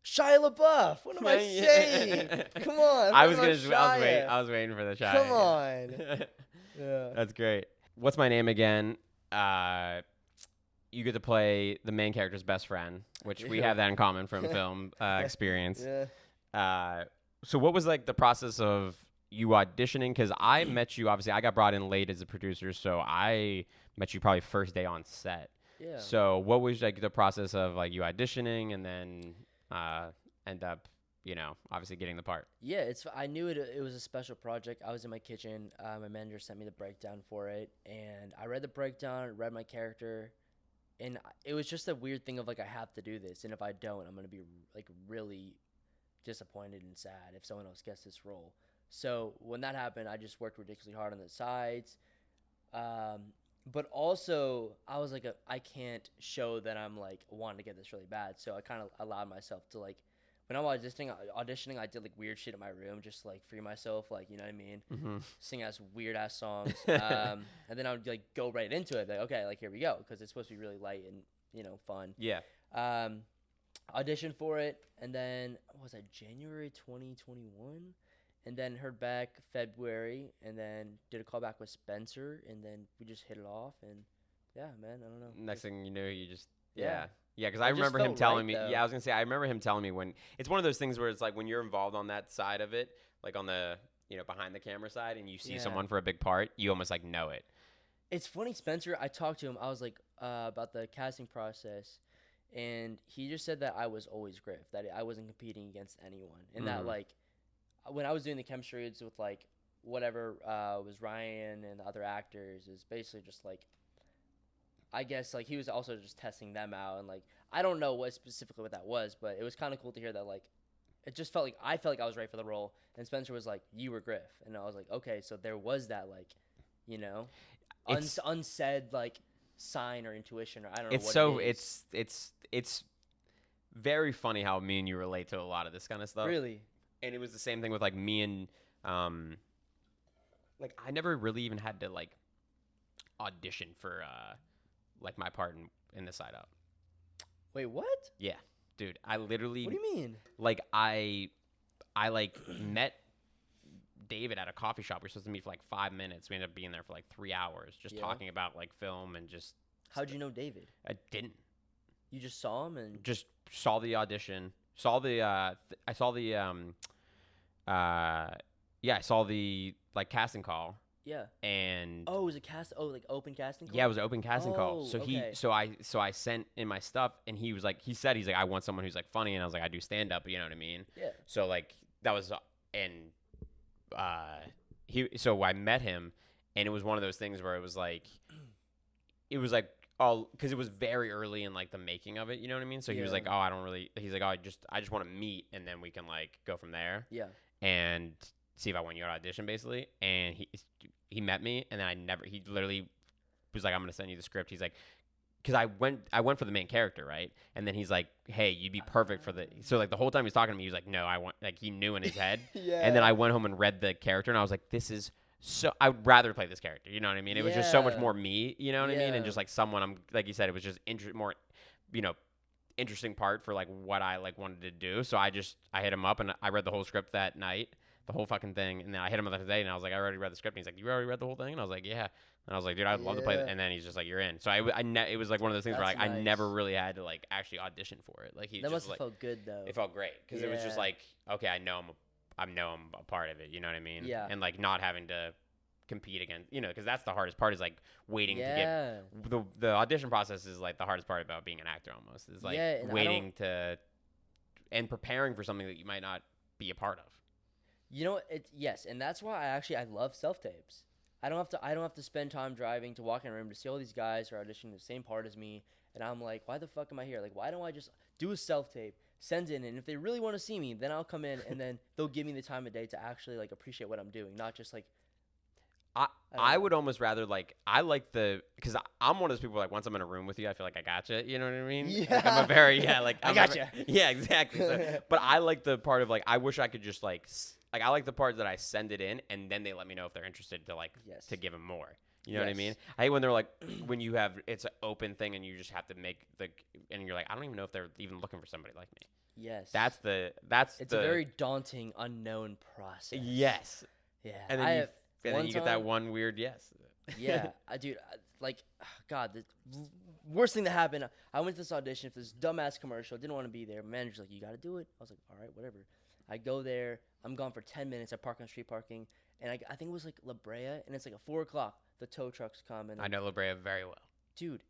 Shia LaBeouf. What am I saying? Come on. I was waiting for the Shia. Come on. Yeah. That's great. What's my name again? You get to play the main character's best friend, which we have that in common from film experience. Yeah. So what was like the process of you auditioning? Because I met you, obviously, I got brought in late as a producer, so I met you probably first day on set. Yeah. So what was like the process of like you auditioning and then end up, obviously getting the part? Yeah, I knew it was a special project. I was in my kitchen. My manager sent me the breakdown for it, and I read the breakdown, read my character, and it was just a weird thing of like I have to do this, and if I don't, I'm gonna be like really disappointed and sad if someone else gets this role. So when that happened, I just worked ridiculously hard on the sides. But also, I was like, I can't show that I'm like wanting to get this really bad. So I kind of allowed myself to like, when I'm auditioning, I did like weird shit in my room, just to, like free myself, like you know what I mean, sing ass weird ass songs, and then I would like go right into it, like okay, like here we go, because it's supposed to be really light and fun. Yeah. Auditioned for it, and then was that January 2021? And then heard back February, and then did a callback with Spencer, and then we just hit it off, and Yeah, man. I don't know. Next thing you know, you just Yeah. yeah. Because I It just remember him felt telling right, me. though. Yeah, I was gonna say I remember him telling me when it's one of those things where it's like when you're involved on that side of it, like on the behind the camera side, and you see Yeah. someone for a big part, you almost like know it. It's funny, Spencer. I talked to him. I was like about the casting process, and he just said that I was always Griff. That I wasn't competing against anyone, and that like when I was doing the chemistries with like whatever was Ryan and the other actors, is basically just like I guess like he was also just testing them out, and like I don't know what specifically what that was, but it was kind of cool to hear that like it just felt like I felt like I was right for the role, and Spencer was like you were Griff, and I was like okay, so there was that like unsaid like sign or intuition or I don't know. It's very funny how me and you relate to a lot of this kind of stuff. Really, and it was the same thing with like me and like I never really even had to like audition for like my part in the Side Out. Wait, what? Yeah, dude, I literally. What do you mean? Like I like met David at a coffee shop. We were supposed to meet for like 5 minutes. We ended up being there for like 3 hours, just talking about like film and just. How'd you know David? I didn't. You just saw him and just saw the audition. Saw the. I saw the. I saw the like casting call. Yeah. And it was a cast. Oh, like open casting call. Yeah, it was an open casting call. So okay. So I sent in my stuff, and he was like, he's like, I want someone who's like funny, and I was like, I do stand up. You know what I mean? Yeah. So like that was and so I met him, and it was one of those things where it was like oh, because it was very early in like the making of it, you know what I mean? So he was like, oh, I don't really. He's like, oh, I just want to meet, and then we can like go from there. Yeah. And see if I want you to audition, basically. And he met me, and then he literally was like, I'm gonna send you the script. He's like, because I went for the main character, right? And then he's like, hey, you'd be perfect for the. So like the whole time he's talking to me, he was like, no, I want, like he knew in his head. Yeah. And then I went home and read the character, and I was like, this is. So I would rather play this character, you know what I mean? It was just so much more me, you know what I mean? And just like someone I'm like you said, it was just more, interesting part for like what I like wanted to do. So I hit him up and I read the whole script that night, the whole fucking thing, and then I hit him up the next day and I was like, I already read the script. And he's like, you already read the whole thing? And I was like, yeah. And I was like, dude, I'd love to play that. And then he's just like, you're in. So it was like one of those things where like I never really had to like actually audition for it. Like that must have felt good though. It felt great because it was just like, okay, I know I'm a part of it. You know what I mean? Yeah. And like not having to compete against, because that's the hardest part is like waiting to get the audition process is like the hardest part about being an actor almost is like waiting to and preparing for something that you might not be a part of. Yes, and that's why I love self tapes. I don't have to spend time driving to walk in a room to see all these guys who are auditioning the same part as me, and I'm like, why the fuck am I here? Like, why don't I just do a self tape, send it in, and if they really want to see me, then I'll come in, and then they'll give me the time of day to actually like appreciate what I'm doing, not just like. I would almost rather like I like because I'm one of those people like once I'm in a room with you I feel like I gotcha, you know what I mean? Yeah. Like, I'm a very I gotcha. Yeah, exactly. So, but I like the part of like I wish I could just like I like the part that I send it in and then they let me know if they're interested to like to give them more. You know what I mean? I hate when they're like when you have it's an open thing and you just have to make and you're like I don't even know if they're even looking for somebody like me. Yes. It's a very daunting unknown process. Yes. Yeah. And then you get that one weird yes. Yeah, God, the worst thing that happened, I went to this audition for this dumbass commercial, didn't want to be there. My manager's like, you got to do it? I was like, all right, whatever. I go there, I'm gone for 10 minutes, I park on street parking, and I think it was like La Brea, and it's like at 4 o'clock, the tow trucks come. And I know La Brea very well. Dude,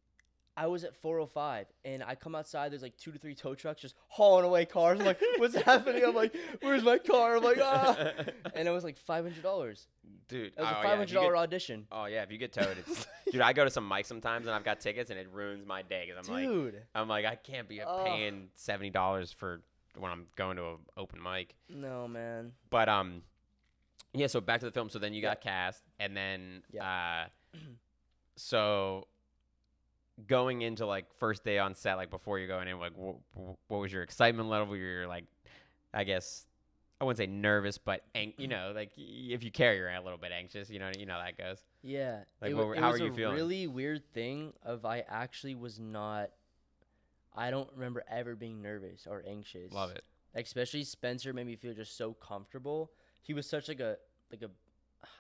I was at 4:05, and I come outside, there's like 2 to 3 tow trucks just hauling away cars. I'm like, what's happening? I'm like, where's my car? I'm like, ah. And it was like $500. Dude, it was a $500 audition. Oh yeah, if you get towed, it's dude. I go to some mics sometimes and I've got tickets and it ruins my day because I'm like I can't be paying $70 for when I'm going to an open mic. No man. But yeah. So back to the film. So then you got cast, and then so going into like first day on set, like before you're going in, like what was your excitement level? You're like, I guess. I wouldn't say nervous, but like if you care, you're a little bit anxious. You know how that goes. Yeah. Like, how are you feeling? It was a really weird thing. I actually was not. I don't remember ever being nervous or anxious. Love it. Especially Spencer made me feel just so comfortable. He was such like a. I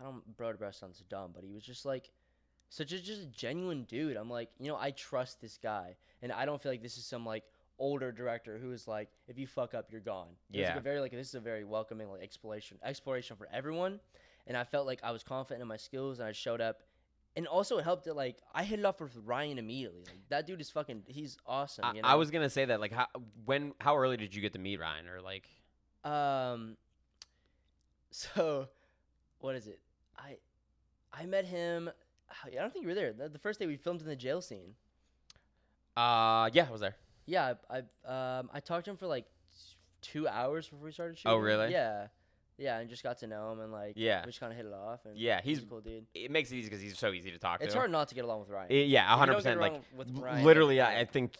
don't broad brush sounds dumb, but he was just like such a just a genuine dude. I'm like, I trust this guy, and I don't feel like this is some like older director who is like, if you fuck up, you're gone. It's like this is a very welcoming like exploration for everyone, and I felt like I was confident in my skills and I showed up, and also it helped that like I hit it off with Ryan immediately. Like that dude is he's awesome. I was gonna say that like how early did you get to meet Ryan or like? So, what is it? I met him. I don't think you were there. The first day we filmed in the jail scene. Yeah, I was there. Yeah, I talked to him for like 2 hours before we started shooting. Oh, really? Yeah, and just got to know him and like we just kind of hit it off. And he's a cool dude. It makes it easy because he's so easy to talk to. It's hard not to get along with Ryan. 100%. Like with Ryan, literally, I think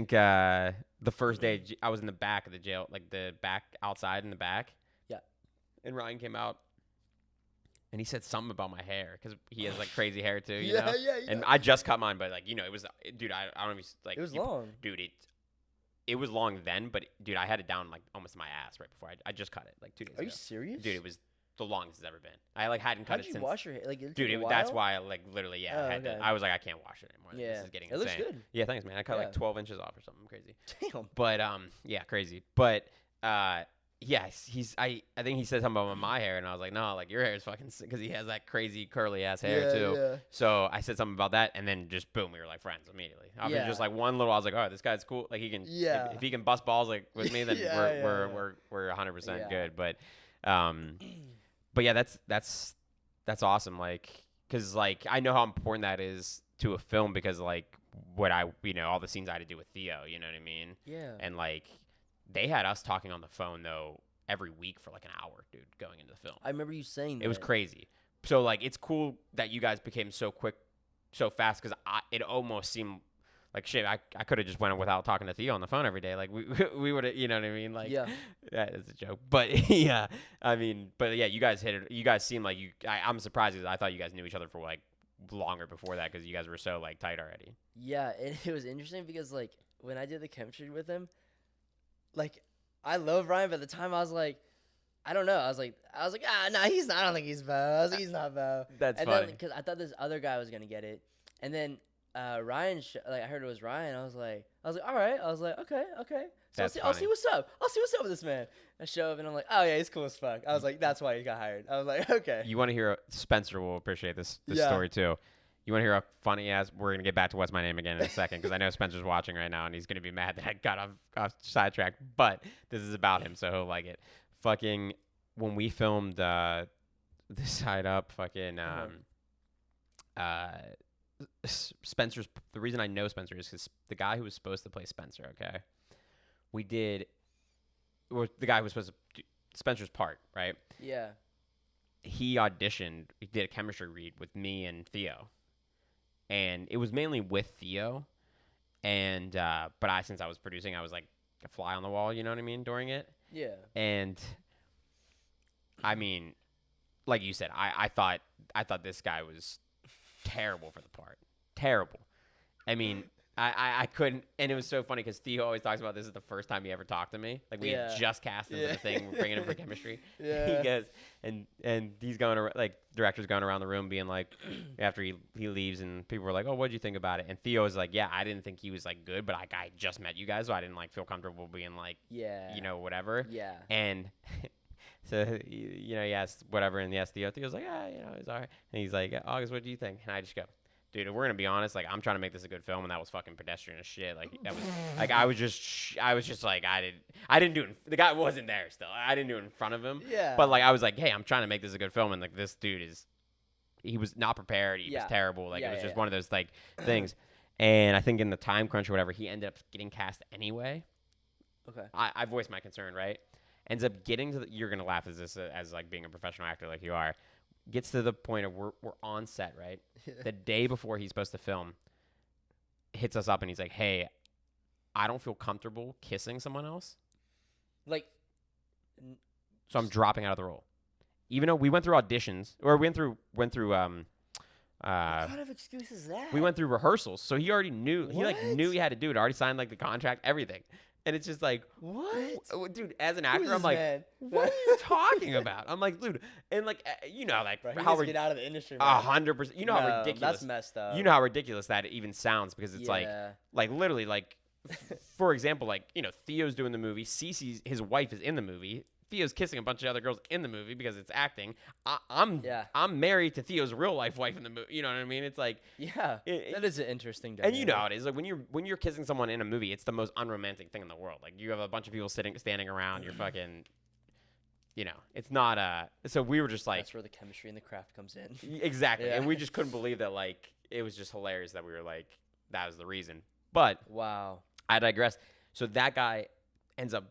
the first day I was in the back of the jail, like the back outside in the back. Yeah, and Ryan came out. And he said something about my hair because he has like crazy hair too, you know. Yeah. And I just cut mine, but like it was, dude. I don't even like. It was long, dude. It was long then, but dude, I had it down like almost my ass right before I just cut it like 2 days ago. Are you serious? Dude, it was the longest it's ever been. I like hadn't cut it since. How did you wash your hair? Like, dude, that's why I like literally I was like I can't wash it anymore. Yeah, this is getting insane. It looks good. Yeah, thanks, man. I cut like 12 inches off or something crazy. Damn. But yeah, crazy. But yes, I think he said something about my hair, and I was like, no, like your hair is fucking sick because he has that crazy curly ass hair too. Yeah. So I said something about that, and then just boom, we were like friends immediately. I was just like one little. I was like, oh, this guy's cool. Like he can, if he can bust balls like with me, then we're 100% good. But yeah, that's awesome. Like, cause like I know how important that is to a film because like what all the scenes I had to do with Theo, you know what I mean? Yeah. And like. They had us talking on the phone, though, every week for like an hour, dude, going into the film. I remember you saying that. It was crazy. So, like, it's cool that you guys became so quick, so fast, because it almost seemed like, shit, I could have just went without talking to Theo on the phone every day. Like, we would have, you know what I mean? Like, yeah, it's a joke. But, yeah, I mean, but, yeah, you guys hit it. You guys seem like I'm surprised because I thought you guys knew each other for, like, longer before that because you guys were so, like, tight already. Yeah, it was interesting because, like, when I did the chemistry with him, like, I love Ryan, but at the time I was like, I don't know. I was like, nah, he's not. I don't think he's Bo. I was like, he's not Bo. That's and funny. Because I thought this other guy was gonna get it, and then Ryan, I heard it was Ryan. I was like, all right. I was like, okay. So I'll see what's up. I'll see what's up with this man. I show up and I'm like, oh yeah, he's cool as fuck. I was like, that's why he got hired. I was like, okay. You want to hear? Spencer will appreciate this story too. You want to hear a funny ass? We're going to get back to What's My Name again in a second because I know Spencer's watching right now and he's going to be mad that I got off sidetrack. But this is about him, so he'll like it. Fucking, when we filmed The Side Up, fucking, Spencer's, the reason I know Spencer is because the guy who was supposed to play Spencer, okay? The guy who was supposed to do Spencer's part, right? Yeah. He auditioned, he did a chemistry read with me and Theo. And it was mainly with Theo, and but since I was producing, I was like a fly on the wall, you know what I mean, during it. Yeah. And I mean, like you said, I thought this guy was terrible for the part, terrible. I mean, I couldn't, and it was so funny because Theo always talks about this is the first time he ever talked to me. Like we had just cast him for the thing, bringing him for chemistry. Yeah. He goes, and he's going around, like director's going around the room being like, after he leaves, and people were like, oh, what'd you think about it? And Theo was like, yeah, I didn't think he was like good, but like I just met you guys, so I didn't like feel comfortable being like, you know, whatever. Yeah. And so he asked whatever, and Theo's like, he's all right, and he's like, August, what do you think? And I just go, dude, if we're gonna be honest, like I'm trying to make this a good film, and that was fucking pedestrian as shit. Like that was, like I was just like I didn't do it. The guy wasn't there still. I didn't do it in front of him. Yeah. But like I was like, hey, I'm trying to make this a good film, and like this dude he was not prepared. He was terrible. Like it was just one of those like things. And I think in the time crunch or whatever, he ended up getting cast anyway. Okay. I voiced my concern, right? Ends up getting to you're gonna laugh as this as like being a professional actor like you are. Gets to the point of we're on set, right? The day before he's supposed to film, hits us up and he's like, hey, I don't feel comfortable kissing someone else. Like, so I'm dropping out of the role. Even though we went through auditions, or went through what kind of excuse is that? We went through rehearsals, so he already knew. What? He like knew he had to do it. Already signed like the contract, everything. And it's just like, what? Dude, as an actor, Who's I'm this like, man? what are you talking about? I'm like, dude, and like, you know, like Bro, he how needs to get out of the industry, man. 100%. You know how No, ridiculous. That's messed up. You know how ridiculous that even sounds because it's Yeah. like literally, like, for example, like, you know, Theo's doing the movie. Cece's his wife is in the movie. Theo's kissing a bunch of other girls in the movie because it's acting. I'm married to Theo's real life wife in the movie. You know what I mean? It's like, yeah, that is an interesting dynamic. and you know how it is. Like when you're kissing someone in a movie, it's the most unromantic thing in the world. Like you have a bunch of people standing around. You're fucking, you know, it's not. So we were just like, that's where the chemistry and the craft comes in. Exactly, Yeah. and we just couldn't believe that. Like it was just hilarious that we were like, that was the reason. But Wow. I digress. So that guy ends up,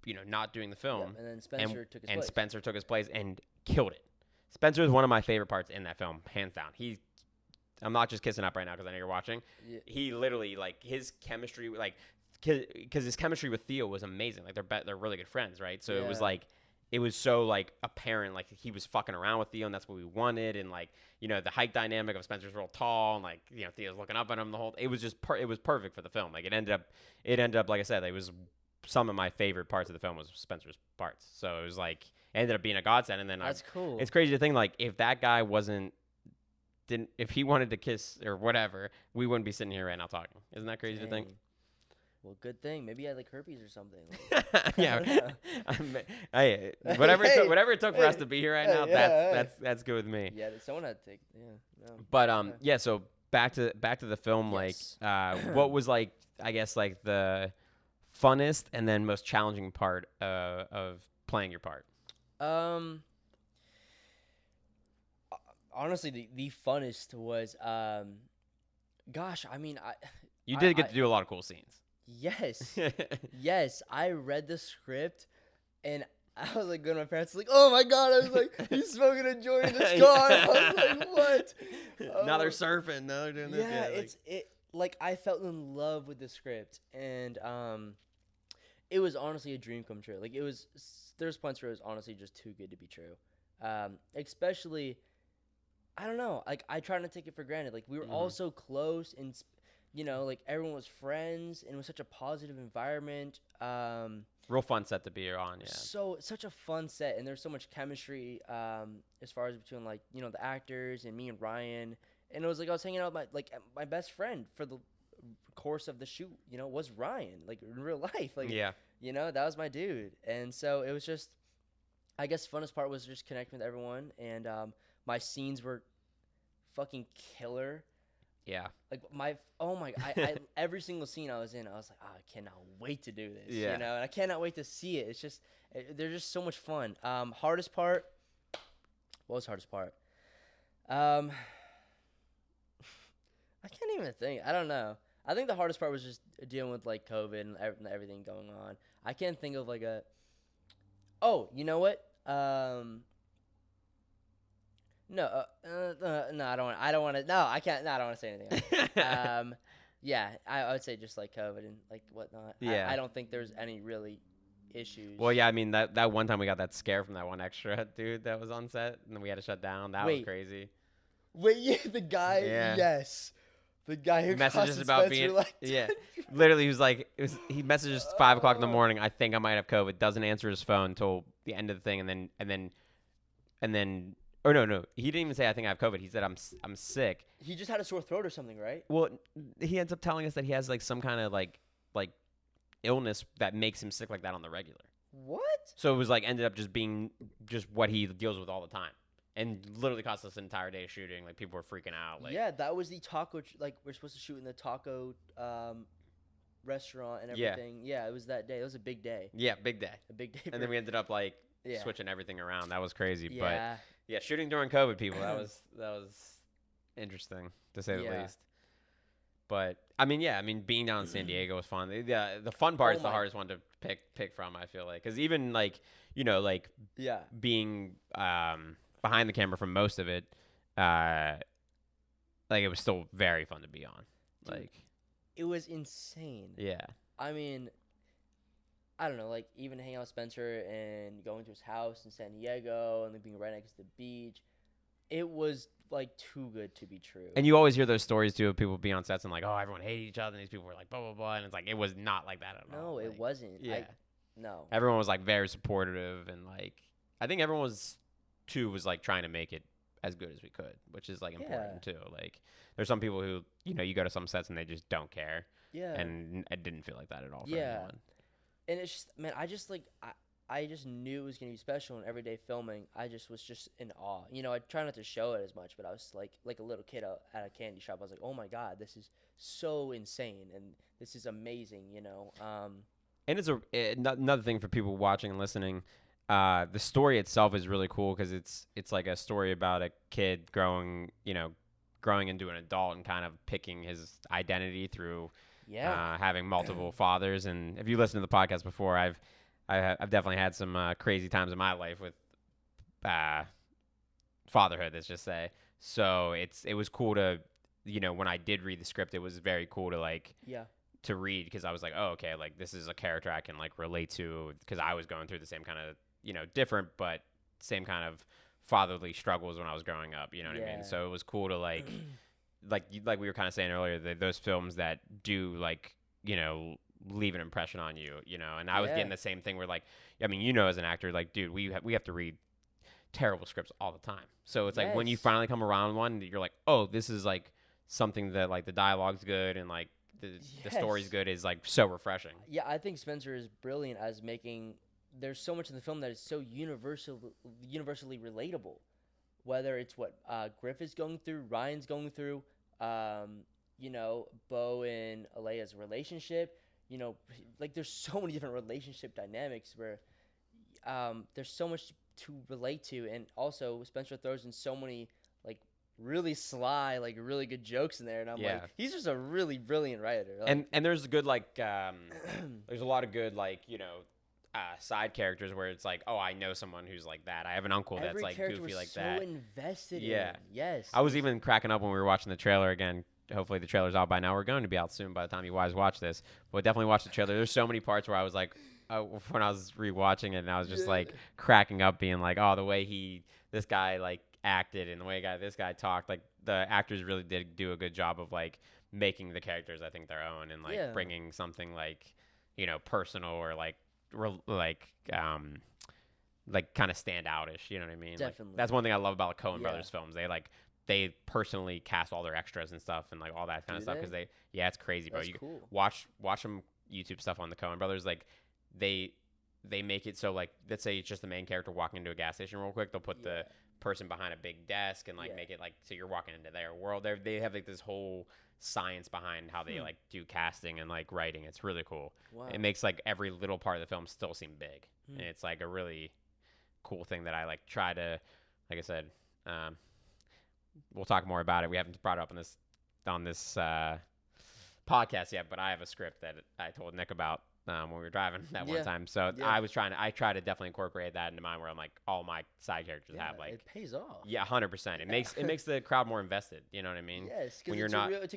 you know, not doing the film. Yep, and then Spencer took his and place. Spencer took his place and killed it. Spencer is one of my favorite parts in that film, hands down. I'm not just kissing up right now because I know you're watching. Yeah. He literally, like, his chemistry, like, because his chemistry with Theo was amazing. Like, they're really good friends, right? So it was like, it was so like apparent, like he was fucking around with Theo, and that's what we wanted. And like, you know, the height dynamic of Spencer's real tall, and like, you know, Theo's looking up at him the whole. It was just it was perfect for the film. Like it ended up, like I said, it was some of my favorite parts of the film was Spencer's parts. So it was like ended up being a godsend. And then That's cool. It's crazy to think like if that guy if he wanted to kiss or whatever, we wouldn't be sitting here right now talking. Isn't that crazy to think? Well, good thing. Maybe he had like herpes or something. Like, Yeah. Hey, whatever it took for us to be here right now, that's good with me. Yeah, someone had to take. Yeah. No. But yeah. So back to the film. Yes. Like, what was like? I guess like the funnest and then most challenging part of playing your part. Honestly, the funnest was gosh. I mean, You did get to do a lot of cool scenes. Yes. Yes. I read the script and I was like, going to my parents, like, oh my God. I was like, he's smoking a joint in this car. I was like, what? Now they're surfing. Now they're doing this. Yeah, like I felt in love with the script. And it was honestly a dream come true. Like there's points where it was honestly just too good to be true. Especially, I don't know. Like I try not to take it for granted. Like we were all so close and you know, like everyone was friends and it was such a positive environment. Real fun set to be on, yeah. So such a fun set, and there's so much chemistry as far as between like, you know, the actors and me and Ryan. And it was like I was hanging out with my best friend for the course of the shoot, you know, was Ryan, like in real life. Like you know, that was my dude. And so it was just, I guess funnest part was just connecting with everyone, and my scenes were fucking killer. Yeah. Like I every single scene I was in, I was like, oh, I cannot wait to do this. Yeah. You know, and I cannot wait to see it. It's just, they're just so much fun. Hardest part. What was hardest part? I can't even think. I don't know. I think the hardest part was just dealing with like COVID and everything going on. I can't think of like a. Oh, you know what? No, no, I don't want to. No, I can't. No, I don't want to say anything. Yeah, I would say just like COVID and like whatnot. Yeah, I don't think there's any really issues. Well, yeah, I mean that one time we got that scare from that one extra dude that was on set, and then we had to shut down. That was crazy. Wait, yeah, the guy. Yeah. Yes, the guy who messages about being. Like yeah, literally, he was like, he messages 5 o'clock in the morning. I think I might have COVID. Doesn't answer his phone until the end of the thing, and then. Or no, he didn't even say I think I have COVID. He said I'm sick. He just had a sore throat or something, right? Well, he ends up telling us that he has like some kind of like illness that makes him sick like that on the regular. What? So it was like ended up just being just what he deals with all the time, and literally cost us an entire day of shooting. Like people were freaking out. Like yeah, that was the taco. Like we're supposed to shoot in the taco restaurant and everything. Yeah, it was that day. It was a big day. Yeah, big day. A big day. And then we ended up like switching everything around. That was crazy. Yeah. But yeah, shooting during COVID, people. That was interesting to say the least. But I mean, being down in San Diego was fun. The fun part is the hardest one to pick from. I feel like because even like being behind the camera for most of it, like it was still very fun to be on. Dude, like it was insane. Yeah. I mean, I don't know, like even hanging out with Spencer and going to his house in San Diego and like being right next to the beach. it was like too good to be true. And you always hear those stories too of people being on sets and like, oh, everyone hated each other, and these people were like blah blah blah, and it's like it was not like that at all. No, it wasn't. Yeah. No. Everyone was like very supportive, and like I think everyone was like trying to make it as good as we could, which is like important too. Like there's some people who you go to some sets and they just don't care. Yeah. And it didn't feel like that at all for anyone. And it's just, man, I just knew it was gonna be special in everyday filming. I just was just in awe. I try not to show it as much, but I was like a little kid at a candy shop. I was like, oh my god, this is so insane, and this is amazing. And it's another thing for people watching and listening. The story itself is really cool because it's like a story about a kid growing into an adult and kind of picking his identity through having multiple fathers. And if you listen to the podcast before, I've definitely had some crazy times in my life with fatherhood, let's just say. So it was cool to when I did read the script, it was very cool to to read, because I was like, oh, okay, like this is a character I can like relate to, because I was going through the same kind of different but same kind of fatherly struggles when I was growing up. You know what I mean? So it was cool to like we were kind of saying earlier, those films that do leave an impression on you. And I was getting the same thing where like, I mean, as an actor, like, dude, we have to read terrible scripts all the time. So it's like when you finally come around one, you're like, oh, this is like something that like the dialogue's good and like the story's good, is like so refreshing. Yeah, I think Spencer is brilliant as making. There's so much in the film that is so universally relatable, whether it's what Griff is going through, Ryan's going through, Bo and Alea's relationship. Like there's so many different relationship dynamics where there's so much to relate to, and also Spencer throws in so many like really sly, like really good jokes in there, and I'm like, he's just a really brilliant writer. Like, and there's good like there's a lot of good like side characters where it's like, oh, I know someone who's like that. I have an uncle that's like goofy like that. So invested in. Yes. I was even cracking up when we were watching the trailer again. Hopefully the trailer's out by now. We're going to be out soon by the time you guys watch this. But definitely watch the trailer. There's so many parts where I was like, when I was rewatching it, and I was just like cracking up, being like, oh, the way this guy like acted and the way this guy talked, like the actors really did do a good job of like making the characters, I think, their own, and like bringing something like personal or like kind of stand outish. You know what I mean? Definitely. Like, that's one thing I love about Coen Brothers films. They personally cast all their extras and stuff and like all that kind of stuff, because it's crazy, bro. You cool. watch some YouTube stuff on the Coen Brothers, like they make it so like, let's say it's just the main character walking into a gas station real quick, they'll put the person behind a big desk and like make it like so you're walking into their world. They have like this whole science behind how they like do casting and like writing. It's really cool. Wow. It makes like every little part of the film still seem big, and it's like a really cool thing that I like try to, like I said, we'll talk more about it. We haven't brought it up on this podcast yet, but I have a script that I told Nick about when we were driving that one time. So I try to definitely incorporate that into mine, where I'm like, all my side characters have like, it pays off. Yeah, 100%. It makes the crowd more invested. You know what I mean? Yes, because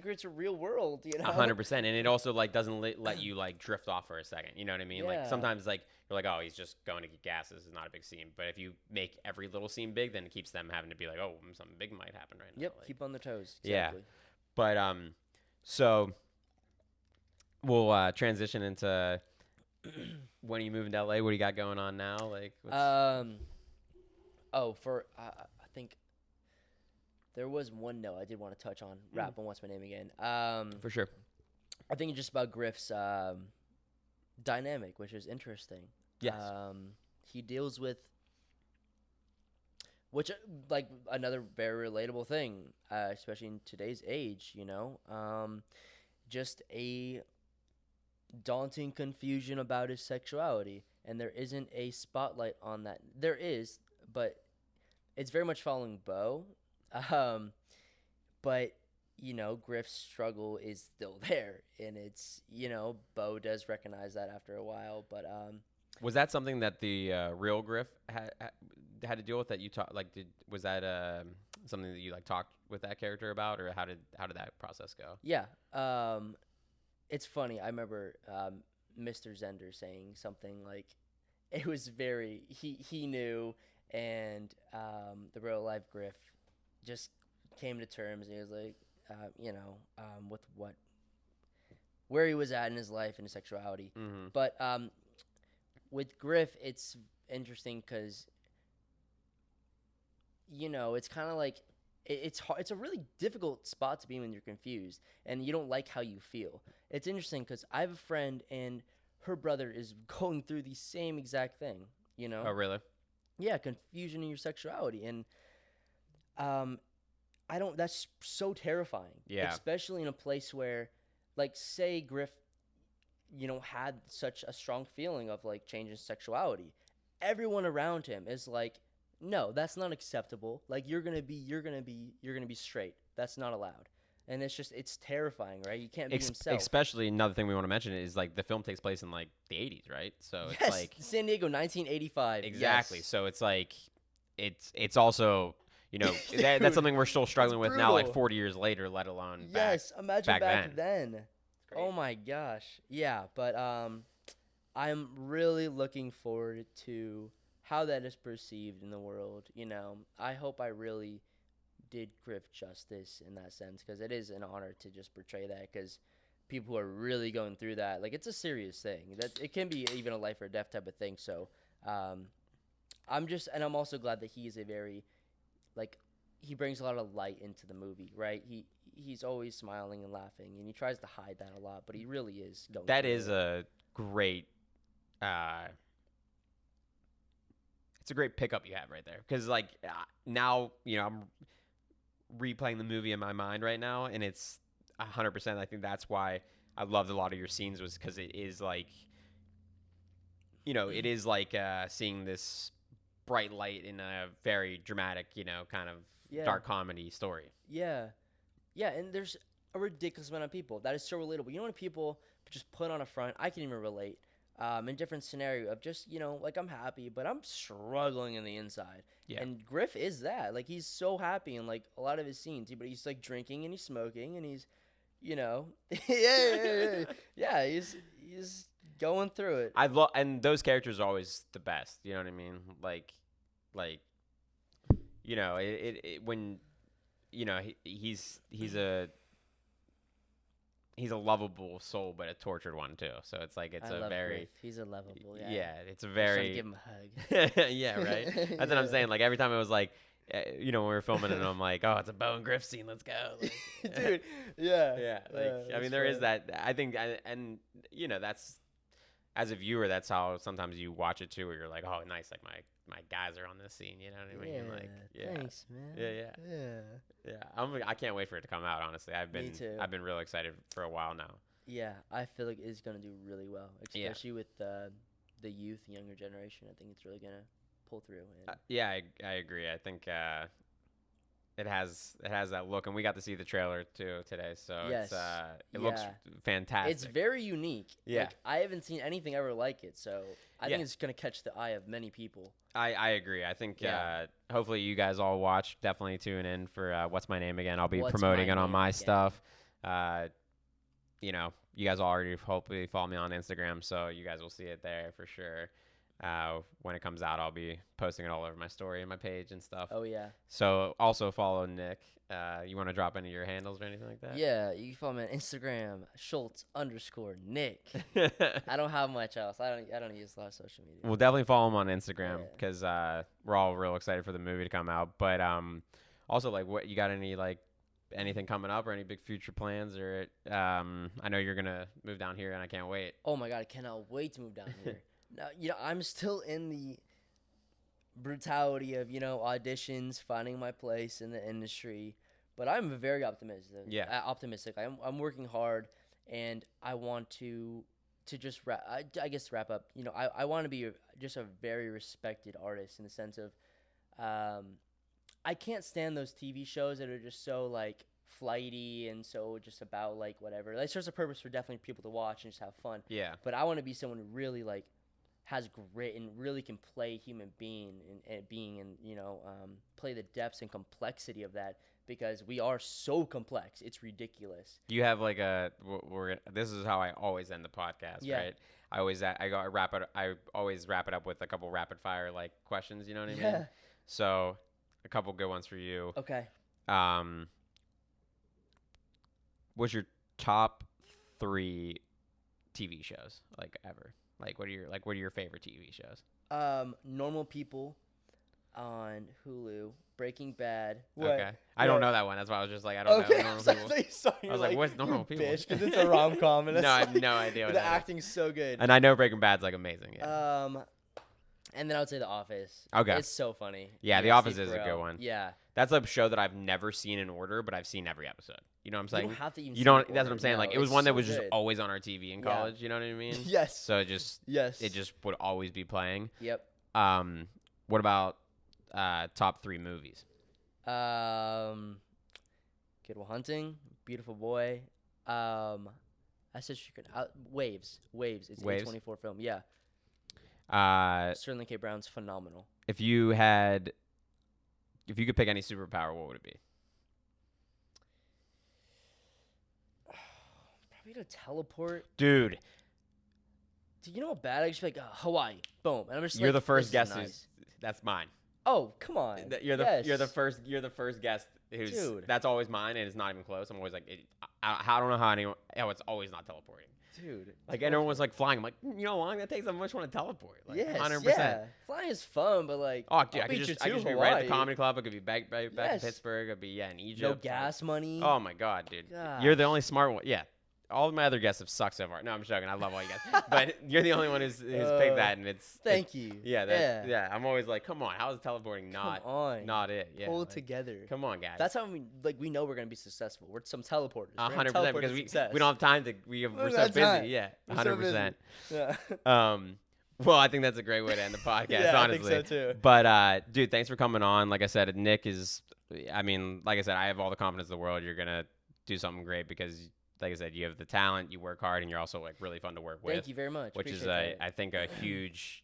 it's a real world. 100%, and it also like doesn't let you like drift off for a second. You know what I mean? Like sometimes like you're like, oh, he's just going to get gas. This is not a big scene. But if you make every little scene big, then it keeps them having to be like, oh, something big might happen right now. Yep, like, keep on their toes. Exactly. Yeah, but so we'll transition into when you moving to LA. What do you got going on now? Like, I think there was one note I did want to touch on. Rap on What's My Name Again. For sure. I think it's just about Griff's dynamic, which is interesting. Yes. He deals with, which like another very relatable thing, especially in today's age. Just a daunting confusion about his sexuality, and there isn't a spotlight on that. There is, but it's very much following Bo. But Griff's struggle is still there, and it's Bo does recognize that after a while. But was that something that the real Griff had to deal with, that you talked like was that something that you like talked with that character about, or how did that process go? Yeah. It's funny. I remember Mr. Zender saying something like, it was very, he knew, and the real life Griff just came to terms. He was like, with where he was at in his life and his sexuality. Mm-hmm. But with Griff, it's interesting because, it's kind of like it's hard. It's a really difficult spot to be when you're confused and you don't like how you feel. It's interesting because I have a friend and her brother is going through the same exact thing. Oh, really? Yeah, confusion in your sexuality, and I don't. That's so terrifying. Yeah. Especially in a place where, like, say Griff, had such a strong feeling of like changing sexuality. Everyone around him is like, no, that's not acceptable. Like, you're gonna be straight. That's not allowed. And it's terrifying, right? You can't be himself. Especially another thing we want to mention is like the film takes place in like the 80s, right? So yes, it's like San Diego, 1985. Exactly. Yes. So it's like it's also that's something we're still struggling with now, like 40 years later, let alone imagine back then. then. Oh my gosh. Yeah, but I'm really looking forward to how that is perceived in the world. I hope I really did Griff justice in that sense, because it is an honor to just portray that, because people who are really going through that, like, it's a serious thing. That it can be even a life or death type of thing. So I'm also glad that he is a very, like, he brings a lot of light into the movie, right? He's always smiling and laughing, and he tries to hide that a lot, but he really is going That through is it. a great it's a great pickup you have right there, because like now I'm replaying the movie in my mind right now, and it's 100%. I think that's why I loved a lot of your scenes, was because it is like it is like seeing this bright light in a very dramatic kind of dark comedy story. Yeah, and there's a ridiculous amount of people that is so relatable. When people just put on a front, I can even relate. In different scenario of just, like, I'm happy, but I'm struggling in the inside. Yeah. And Griff is that. Like, he's so happy in, like, a lot of his scenes, but he's, like, drinking and he's smoking and he's, yeah, he's going through it. And those characters are always the best. You know what I mean? Like, when, he's a lovable soul, but a tortured one too. So it's like I love Griff. He's a lovable. Yeah. It's a very. I'm trying to give him a hug. Yeah, right. That's what I'm saying. Like, every time it was like, when we were filming it, I'm like, oh, it's a Bo and Griff scene. Let's go, like, dude. Yeah. Yeah. Like, I mean, there is that. I think, and that's, as a viewer, that's how sometimes you watch it too, where you're like, oh, nice. Like my guys are on this scene. You know what I mean? Yeah. Like, Thanks, man. Yeah. I can't wait for it to come out. Honestly, Me too. I've been really excited for a while now. Yeah, I feel like it's gonna do really well, especially with the youth, younger generation. I think it's really gonna pull through. Yeah, I agree. I think it has that look, and we got to see the trailer too today, so yes. it looks fantastic. It's very unique. Yeah, like, I haven't seen anything ever like it, so I think it's gonna catch the eye of many people. I agree. I think hopefully you guys all watch. Definitely tune in for What's My Name Again. I'll be promoting it on my stuff. You guys already hopefully follow me on Instagram, so you guys will see it there for sure. When it comes out, I'll be posting it all over my story and my page and stuff. Oh, yeah. So also follow Nick. You want to drop any of your handles or anything like that? Yeah, you can follow me on Instagram, Schultz_Nick. I don't have much else. I don't use a lot of social media. We'll definitely follow him on Instagram, because we're all real excited for the movie to come out. But also, like, what you got anything coming up or any big future plans? Or I know you're gonna move down here, and I can't wait. Oh my God, I cannot wait to move down here. Now, I'm still in the brutality of, auditions, finding my place in the industry, but I'm very optimistic. Yeah. Optimistic. I'm working hard, and I want to just wrap up. I want to be just a very respected artist, in the sense of, I can't stand those TV shows that are just so, like, flighty and so just about, like, whatever. Like, serves a purpose for definitely people to watch and just have fun. Yeah. But I want to be someone who really, like, has grit and really can play human being and play the depths and complexity of that, because we are so complex. It's ridiculous. You have like this is how I always end the podcast, right? I always wrap it up with a couple rapid fire, like, questions, you know what I mean? So a couple good ones for you. Okay. what's your top 3 TV shows like ever? Like what are your favorite TV shows? Normal People on Hulu, Breaking Bad. Okay. I don't know that one. That's why I was just like, I don't know Normal People. I was like, what's Normal People? Bitch, because it's a rom-com. And no, I have no idea what the that is. acting's so good. And I know Breaking Bad's like amazing. Yeah. And then I would say The Office. Okay. It's so funny. Yeah, The Office is a good one. Yeah. That's a show that I've never seen in order, but I've seen every episode. You know what I'm saying? You don't have to even. You don't. see That's what I'm saying. No, Like it was it's one that so was just good. always on our TV in college. You know what I mean? Yes. So it just would always be playing. Yep. What about top 3 movies? Good Will Hunting, Beautiful Boy. I said she could. Waves. It's a 24 film. Yeah. Sterling K. Brown's phenomenal. If you could pick any superpower, what would it be? Probably to teleport. Dude, Do you know how bad I just be like Hawaii, boom, and I'm just you're like, the first this is guest nice. that's mine. Oh, come on. You're the first guest who's Dude. that's always mine, and it's not even close. I'm always like, I don't know how anyone. Oh, it's always not teleporting. Dude. Like everyone was like flying. I'm like, you know how long that takes? I much want to teleport. Like, Yes, 100%. yeah. Flying is fun, but like, Oh, dude, I'll I could beat just you be to right at the Hawaii. comedy club. I could be back in Yes. Pittsburgh. I'd be in Egypt. No Like, gas money. oh my god, dude, Gosh. you're the only smart one. Yeah, all of my other guests have sucked so far. No, I'm joking. I love all you guys, but you're the only one who's picked that, and it's Thank you. Yeah. I'm always like, come on, how is teleporting not it? Yeah, Pull like, together. Come on, guys. That's how we know we're gonna be successful. We're some teleporters. 100% because we don't have time to. We're so have time. busy. Yeah, We're so busy. 100%. Yeah. Well, I think that's a great way to end the podcast. Yeah, honestly, I think so too. But dude, thanks for coming on. Like I said, Nick is. I mean, like I said, I have all the confidence in the world. You're gonna do something great because, like I said, you have the talent, you work hard, and you're also like really fun to work with. Thank you very much. Which is, Appreciate that. I think, a huge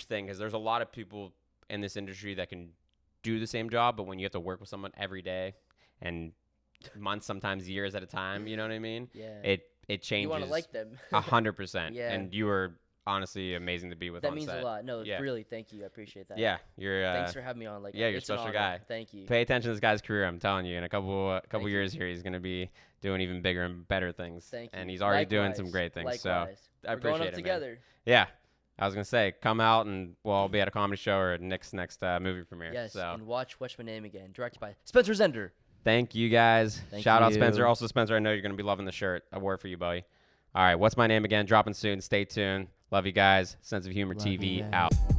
thing because there's a lot of people in this industry that can do the same job, but when you have to work with someone every day and months, sometimes years at a time, you know what I mean? Yeah. It changes. You want to like them. 100%. Yeah. And you were honestly amazing to be with. That on means set. a lot. No, Yeah. really, thank you. I appreciate that. Yeah, you're. Thanks for having me on. Like, yeah, you're a it's an special honor. guy. Thank you. Pay attention to this guy's career. I'm telling you, in a couple Thank years here, he's gonna be doing even bigger and better things. Thank you. And he's already doing some Likewise. great things. Likewise. So I We're appreciate going up it, man. together. Yeah, I was gonna say, come out and I'll be at a comedy show or Nick's next movie premiere. Yes. So And watch What's My Name Again, directed by Spencer Zender. thank you guys. Thank Shout out you. Spencer. Also Spencer, I know you're gonna be loving the shirt. I wore it for you, buddy. All right, What's My Name Again? Dropping soon. Stay tuned. Love you guys. Sense of Humor Love TV you guys. out.